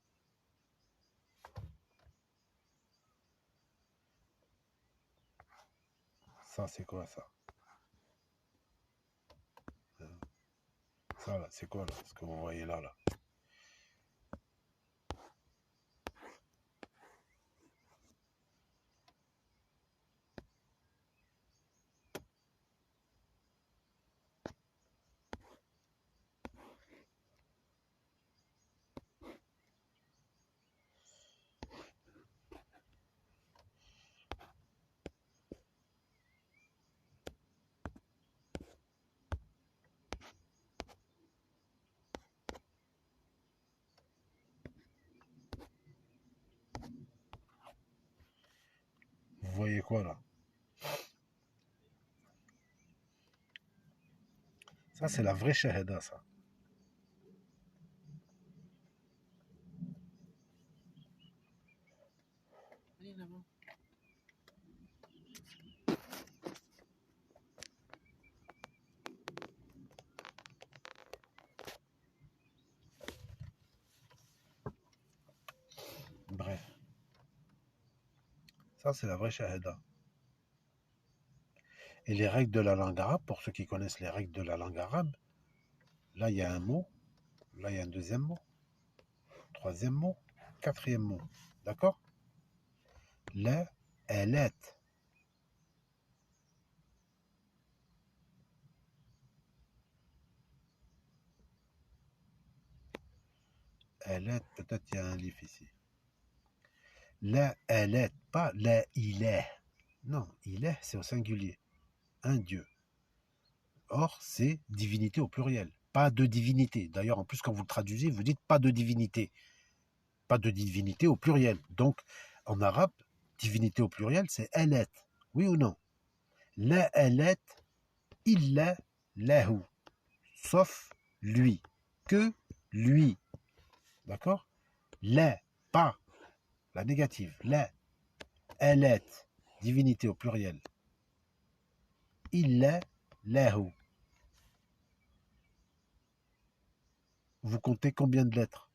Ça, c'est quoi, ça? Ça, là, c'est quoi, là? Ce que vous voyez là, là? Vous voyez quoi, là? Ça, c'est la vraie shahada, ça. Bref. Ça, c'est la vraie shahada. Et les règles de la langue arabe, pour ceux qui connaissent les règles de la langue arabe, là, il y a un mot. Là, il y a un deuxième mot. Troisième mot. Quatrième mot. D'accord? La, alat. Alat, peut-être il y a un livre ici. La, alat, pas la, il est. Non, il est, c'est au singulier. Un Dieu. Or, c'est divinité au pluriel. Pas de divinité. D'ailleurs, en plus, quand vous le traduisez, vous dites pas de divinité. Pas de divinité au pluriel. Donc, en arabe, divinité au pluriel, c'est alat. Oui ou non? La alat illa lahu. Sauf lui. Que lui. D'accord? La, pas. La négative. La, alat. Divinité au pluriel. Illa lahu. Vous comptez combien de lettres?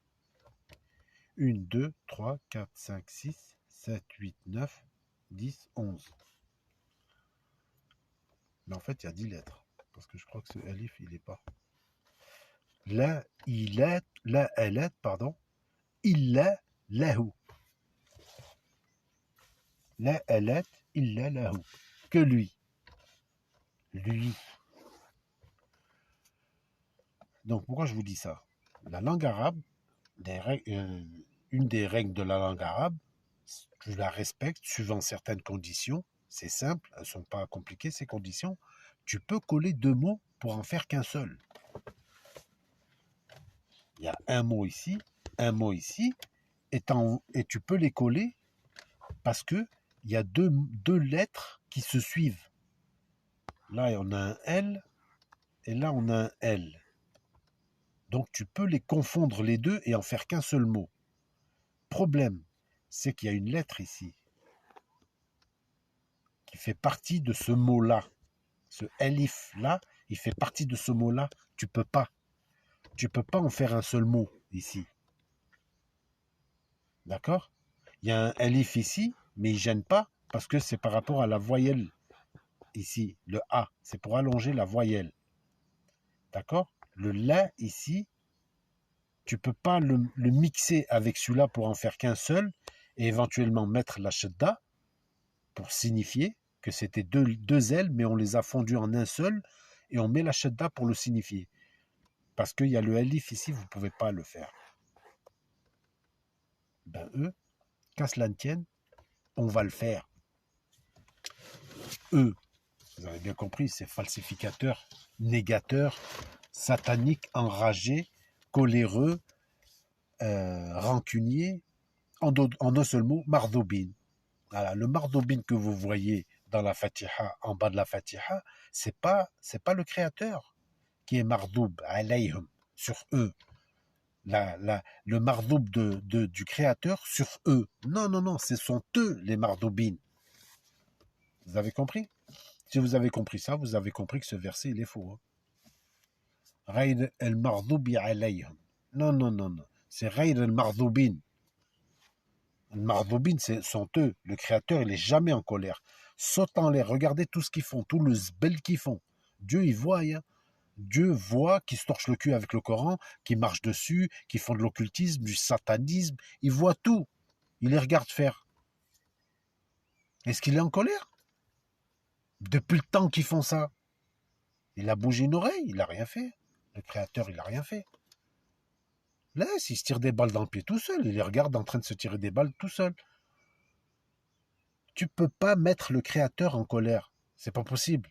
1, 2, 3, 4, 5, 6, 7, 8, 9, 10, 11. Mais en fait, il y a 10 lettres. Parce que je crois que ce alif, il n'est pas. La, il est, la, elle est, pardon. Il est, lahu. La, elle est, il est, lahu. Que lui. Lui. Donc, pourquoi je vous dis ça? La langue arabe, une des règles de la langue arabe, je la respecte suivant certaines conditions. C'est simple, elles ne sont pas compliquées, ces conditions. Tu peux coller deux mots pour en faire qu'un seul. Il y a un mot ici, et tu peux les coller parce que il y a deux lettres qui se suivent. Là, on a un L, et là, on a un L. Donc tu peux les confondre les deux et en faire qu'un seul mot. Problème, c'est qu'il y a une lettre ici qui fait partie de ce mot-là. Ce elif-là, il fait partie de ce mot-là. Tu peux pas. Tu peux pas en faire un seul mot ici. D'accord? Il y a un elif ici, mais il ne gêne pas parce que c'est par rapport à la voyelle ici, le A. C'est pour allonger la voyelle. D'accord? Le la ici, tu ne peux pas le mixer avec celui-là pour en faire qu'un seul et éventuellement mettre la shadda pour signifier que c'était deux L, mais on les a fondus en un seul et on met la shadda pour le signifier. Parce qu'il y a le elif ici, vous ne pouvez pas le faire. Ben eux, qu'à cela ne tienne, on va le faire. Eux, vous avez bien compris, c'est falsificateurs, négateurs, sataniques, enragés, coléreux, rancuniers, en un seul mot, mardoubine. Voilà, le mardoubine que vous voyez dans la Fatiha, en bas de la Fatiha, c'est pas le Créateur qui est mardoub, alayhum, sur eux. Le mardoub du Créateur sur eux. Non, non, non, ce sont eux les mardoubines. Vous avez compris? Si vous avez compris ça, vous avez compris que ce verset, il est faux. Ghayr el-mardoubi alayhum. Non, non, non, non. C'est Ghayr el-mardoubin. Le mardoubin, sont eux. Le Créateur, il n'est jamais en colère. Sautant les, regardez tout ce qu'ils font, tout le zbel qu'ils font. Dieu, il voit, hein. Dieu voit qu'ils se torchent le cul avec le Coran, qu'ils marchent dessus, qu'ils font de l'occultisme, du satanisme. Il voit tout. Il les regarde faire. Est-ce qu'il est en colère? Depuis le temps qu'ils font ça. Il a bougé une oreille, il n'a rien fait. Le Créateur, il n'a rien fait. Laisse, il se tire des balles dans le pied tout seul. Il les regarde en train de se tirer des balles tout seul. Tu ne peux pas mettre le Créateur en colère. C'est pas possible.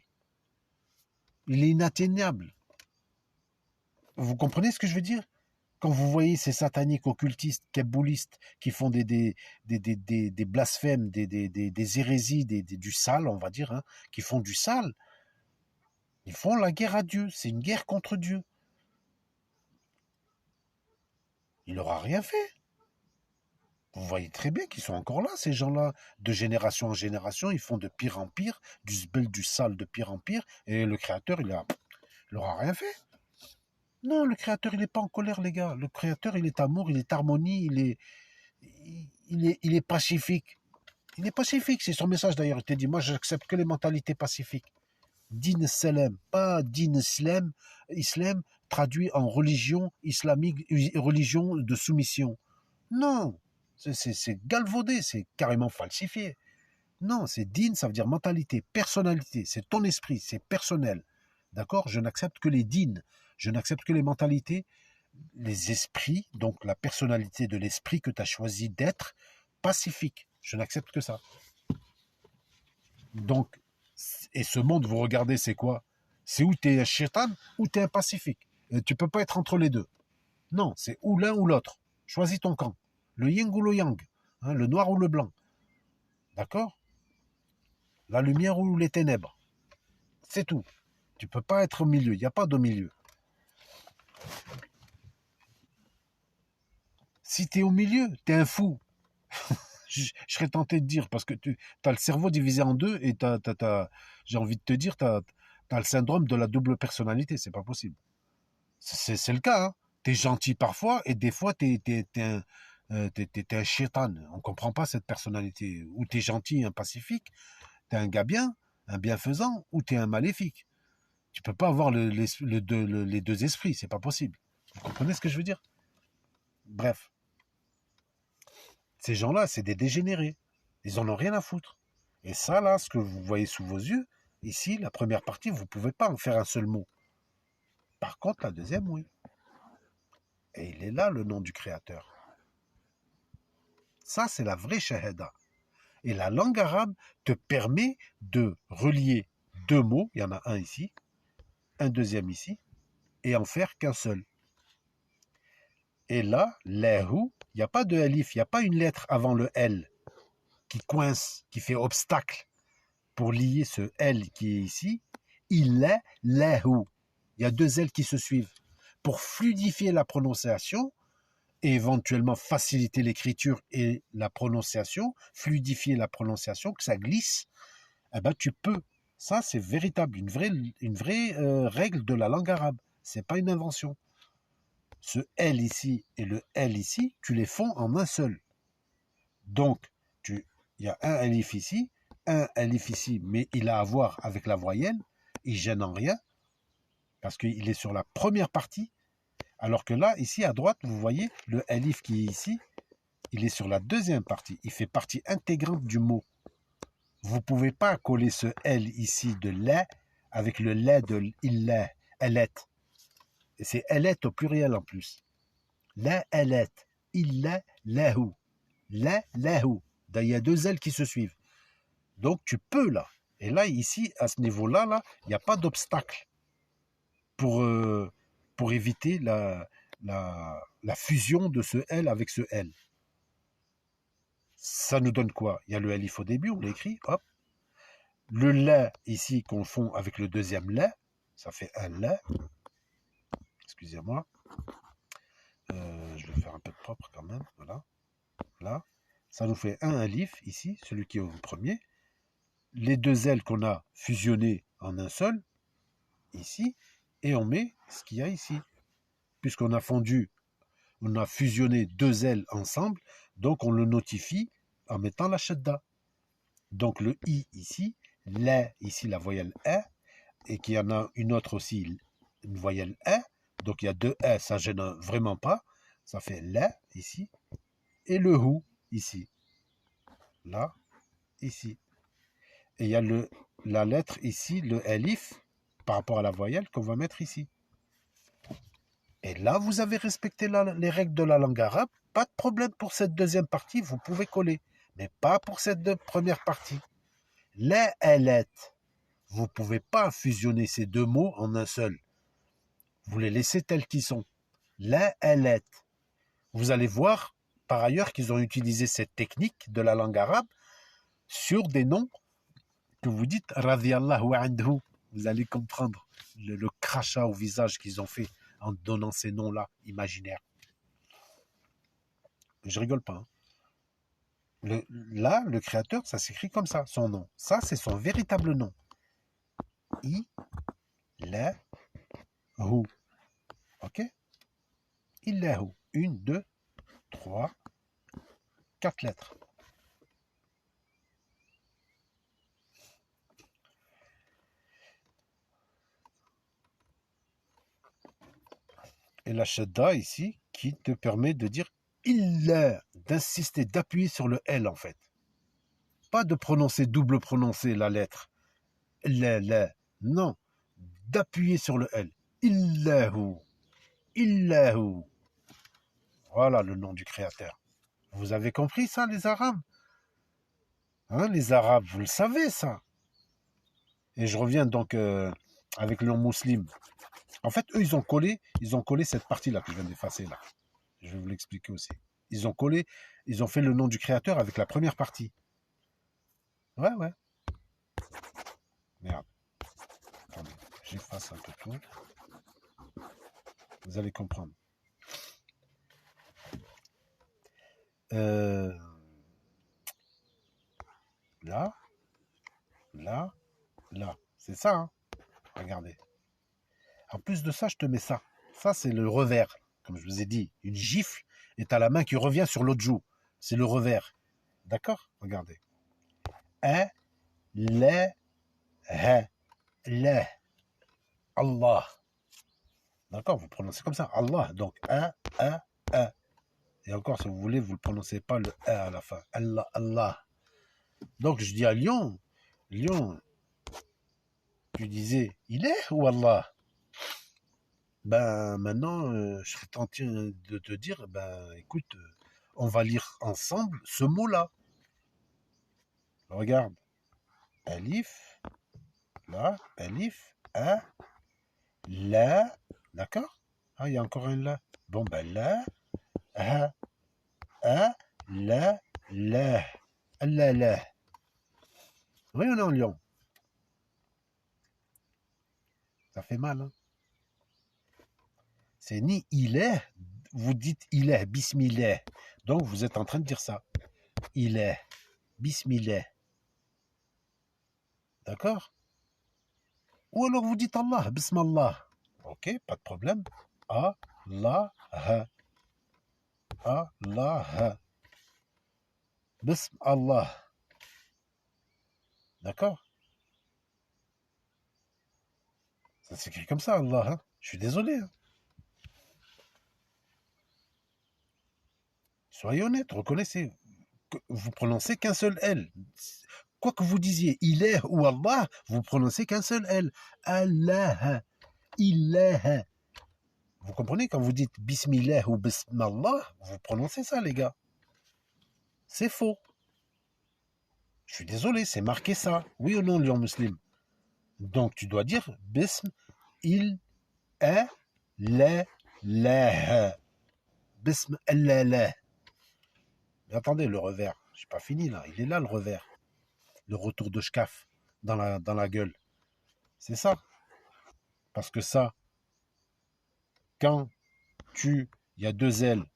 Il est inatteignable. Vous comprenez ce que je veux dire? Quand vous voyez ces sataniques occultistes, kabboulistes, qui font des blasphèmes, des hérésies, du sale, on va dire, hein, qui font du sale, ils font la guerre à Dieu. C'est une guerre contre Dieu. Il n'aura rien fait. Vous voyez très bien qu'ils sont encore là, ces gens-là. De génération en génération, ils font de pire en pire, du zbel, du sale, de pire en pire, et le Créateur, il n'aura rien fait. Non, le Créateur, il n'est pas en colère, les gars. Le Créateur, il est amour, il est harmonie, il est pacifique. Il est pacifique, c'est son message d'ailleurs. Il t'a dit, moi, j'accepte que les mentalités pacifiques. Din salam, pas din islam traduit en religion islamique, religion de soumission. Non, c'est galvaudé, c'est carrément falsifié. Non, c'est din, ça veut dire mentalité, personnalité, c'est ton esprit, c'est personnel. D'accord? Je n'accepte que les dînes, je n'accepte que les mentalités, les esprits, donc la personnalité de l'esprit que tu as choisi d'être pacifique. Je n'accepte que ça. Donc, et ce monde, vous regardez, c'est quoi? C'est où tu es un shaitan ou tu es un pacifique. Et tu peux pas être entre les deux. Non, c'est ou l'un ou l'autre. Choisis ton camp. Le yin ou le yang. Hein, le noir ou le blanc. D'accord? La lumière ou les ténèbres. C'est tout. Tu peux pas être au milieu. Il n'y a pas de milieu. Si tu es au milieu, tu es un fou. Je serais tenté de dire, parce que tu as le cerveau divisé en deux et j'ai envie de te dire, tu as le syndrome de la double personnalité. C'est pas possible. C'est le cas. Hein. Tu es gentil parfois et des fois, tu es un shaitan. On ne comprend pas cette personnalité. Ou tu es gentil, un pacifique, tu es un gars bien, un bienfaisant, ou tu es un maléfique. Tu peux pas avoir les deux esprits, c'est pas possible. Vous comprenez ce que je veux dire? Bref, ces gens-là, c'est des dégénérés. Ils en ont rien à foutre. Et ça, là, ce que vous voyez sous vos yeux, ici, la première partie, vous ne pouvez pas en faire un seul mot. Par contre, la deuxième, oui. Et il est là le nom du Créateur. Ça, c'est la vraie shahada. Et la langue arabe te permet de relier deux mots, il y en a un ici, un deuxième ici, et en faire qu'un seul. Et là, lahu, il n'y a pas de alif, il n'y a pas une lettre avant le L qui coince, qui fait obstacle pour lier ce L qui est ici. Il est lahu. Il y a deux L qui se suivent. pour fluidifier la prononciation et éventuellement faciliter l'écriture et la prononciation, fluidifier la prononciation, que ça glisse, eh ben tu peux. Ça, c'est véritable, une vraie règle de la langue arabe. C'est pas une invention. Ce L ici et le L ici, tu les fonds en un seul. Donc, il y a un alif ici, un alif ici, mais il a à voir avec la voyelle, il gêne en rien, parce qu'il est sur la première partie, alors que là, ici à droite, vous voyez, le alif qui est ici, il est sur la deuxième partie, il fait partie intégrante du mot. Vous ne pouvez pas coller ce L ici de lait avec le lait de il lait, elle et c'est elle au pluriel en plus. La, elle il lait, lahu. La, lahu. Il y a deux L qui se suivent. Donc tu peux là. Et là, ici, à ce niveau-là, là, il n'y a pas d'obstacle pour éviter la fusion de ce L avec ce L. Ça nous donne quoi? Il y a le alif au début, on l'écrit, hop. Le la ici qu'on fond avec le deuxième la, ça fait un la. Excusez-moi. Je vais faire un peu de propre quand même. Voilà. Là. Ça nous fait un alif ici, celui qui est au premier. Les deux L qu'on a fusionnés en un seul, ici, et on met ce qu'il y a ici. Puisqu'on a fondu, on a fusionné deux L ensemble, donc on le notifie en mettant la shadda. Donc le I ici, la ici la voyelle E, et qu'il y en a une autre aussi, une voyelle E, donc il y a deux E, ça gêne vraiment pas, ça fait la ici, et le HU ici, là, ici. Et il y a la lettre ici, le elif, par rapport à la voyelle qu'on va mettre ici. Et là, vous avez respecté les règles de la langue arabe, pas de problème pour cette deuxième partie, vous pouvez coller, mais pas pour cette première partie. La elet, vous ne pouvez pas fusionner ces deux mots en un seul. Vous les laissez tels qu'ils sont. La elet. Vous allez voir, par ailleurs, qu'ils ont utilisé cette technique de la langue arabe sur des noms que vous dites radiyallahu anhu. Vous allez comprendre le crachat au visage qu'ils ont fait en donnant ces noms-là imaginaires. Je rigole pas. Hein. Le créateur, ça s'écrit comme ça, son nom. Ça, c'est son véritable nom. Illahu. Ok? Illahu. 1, 2, 3, 4 lettres. Et la shadda ici, qui te permet de dire illah, d'insister, d'appuyer sur le L en fait. Pas de prononcer, double prononcer la lettre. La. Non. D'appuyer sur le L. Illahu. Illahu. Voilà le nom du créateur. Vous avez compris ça, les Arabes? Hein, les Arabes, vous le savez ça. Et je reviens donc avec le nom musulman. En fait, eux, ils ont collé cette partie-là que je viens d'effacer là. Je vais vous l'expliquer aussi. Ils ont fait le nom du créateur avec la première partie. Ouais, ouais. Merde. Attendez, j'efface un peu tout. Vous allez comprendre. Là, là, là. C'est ça, hein. Regardez. En plus de ça, je te mets ça. Ça, c'est le revers. Comme je vous ai dit, une gifle et t'as la main qui revient sur l'autre joue. C'est le revers. D'accord? Regardez. Un, le, he, le. Allah. D'accord? Vous prononcez comme ça. Allah. Donc, un. Et encore, si vous voulez, vous ne prononcez pas le A à la fin. Allah, Allah. Donc, je dis à Lyon, tu disais, il est ou Allah? Ben, maintenant, je serais tenté de te dire, ben, écoute, on va lire ensemble ce mot-là. Regarde. Alif, là, alif, a, la, d'accord? Ah, il y a encore un là. Bon, ben, la, a, la, la, la. Oui, on est en Lyon. Ça fait mal, hein? C'est ni il est, vous dites il est, bismillah. Donc vous êtes en train de dire ça. Il est, bismillah. D'accord? Ou alors vous dites Allah, bismallah. Ok, pas de problème. Allah, Allah, bism Allah. D'accord? Ça s'écrit comme ça, Allah. Hein. Je suis désolé. Hein. Soyez honnête, reconnaissez. Vous prononcez qu'un seul L. Quoi que vous disiez, il est ou Allah, vous prononcez qu'un seul L. Allah, il est. Vous comprenez, quand vous dites Bismillah ou Bismallah, vous prononcez ça, les gars. C'est faux. Je suis désolé, c'est marqué ça. Oui ou non, lion musulman? Donc tu dois dire Bism, il est, la. Bism, la. Mais attendez, le revers, j'ai pas fini là. Il est là, le revers. Le retour de Shkaf dans la gueule. C'est ça. Parce que ça, quand il y a deux L,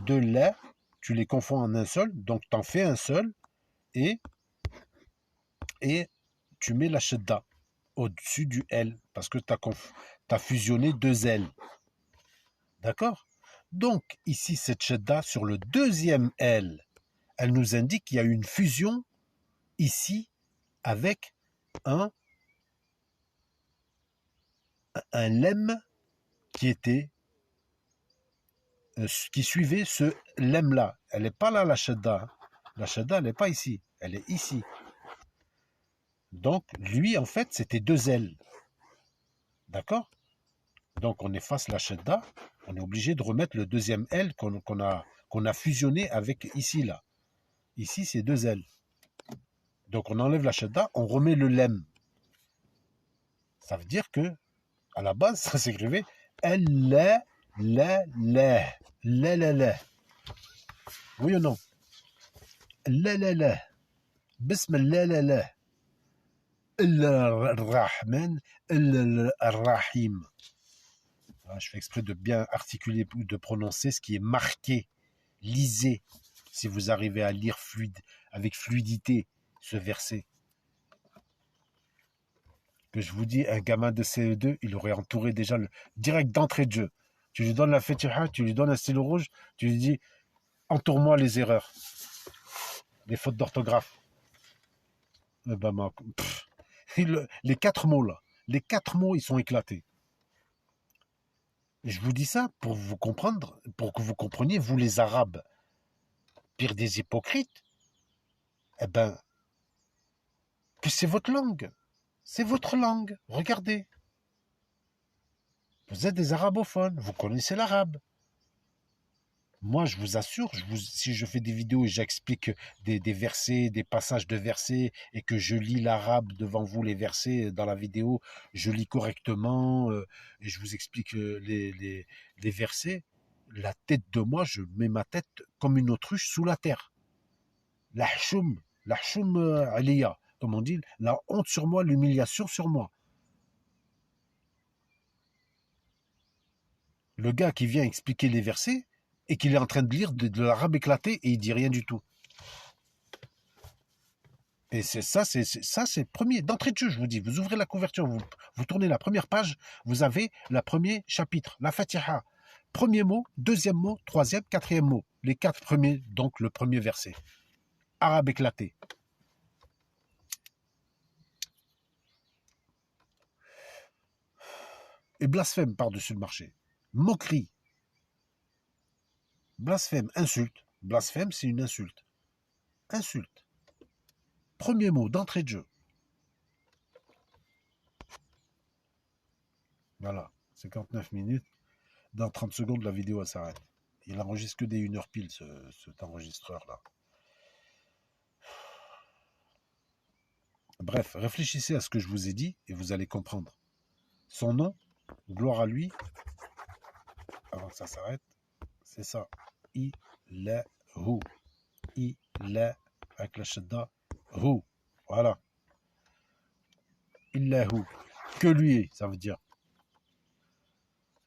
deux lait, tu les confonds en un seul, donc tu en fais un seul, et tu mets la shadda au-dessus du L, parce que tu as fusionné deux L. D'accord? Donc, ici, cette shadda, sur le deuxième L, elle nous indique qu'il y a une fusion, ici, avec un lemme qui était qui suivait ce lemme-là. Elle n'est pas là, la shadda. La shadda, elle n'est pas ici. Elle est ici. Donc, lui, en fait, c'était deux L. D'accord? Donc, on efface la shadda. On est obligé de remettre le deuxième L qu'on a fusionné avec ici, là. Ici, c'est deux L. Donc, on enlève la shadda, on remet le lemme. Ça veut dire que, à la base, ça s'écrivait L, la. Oui ou non? La. Bism la. Rahman, Rahim. Je fais exprès de bien articuler ou de prononcer ce qui est marqué. Lisez, si vous arrivez à lire avec fluidité ce verset. Que je vous dis, un gamin de CE2, il aurait entouré déjà direct d'entrée de jeu. Tu lui donnes la Fatiha, tu lui donnes un stylo rouge, tu lui dis, entoure-moi les erreurs, les fautes d'orthographe. Les 4 mots là, les 4 mots, ils sont éclatés. Je vous dis ça pour vous comprendre, pour que vous compreniez, vous les Arabes, pire des hypocrites, eh ben, que c'est votre langue. C'est votre langue. Regardez. Vous êtes des arabophones, vous connaissez l'arabe. Moi, je vous assure, si je fais des vidéos et j'explique des versets, des passages de versets, et que je lis l'arabe devant vous, les versets dans la vidéo, je lis correctement, et je vous explique les versets, la tête de moi, je mets ma tête comme une autruche sous la terre. La choum aliyah, comme on dit, la honte sur moi, l'humiliation sur moi. Le gars qui vient expliquer les versets, et qu'il est en train de lire de l'arabe éclaté et il dit rien du tout. Et c'est le premier, d'entrée de jeu, je vous dis, vous ouvrez la couverture, vous tournez la première page, vous avez le premier chapitre, la Fatiha. Premier mot, deuxième mot, troisième, quatrième mot. Les 4 premiers, donc le premier verset. Arabe éclaté. Et blasphème par-dessus le marché. Moquerie. Blasphème, insulte. Blasphème, c'est une insulte. Insulte. Premier mot d'entrée de jeu. Voilà, 59 minutes. Dans 30 secondes, la vidéo elle s'arrête. Il enregistre que des 1 heure pile, cet enregistreur-là. Bref, réfléchissez à ce que je vous ai dit et vous allez comprendre. Son nom, gloire à lui, avant que ça s'arrête, c'est ça. Ilahu. Ilah, avec la shadda, hu. Voilà. Illahu. Que lui, ça veut dire.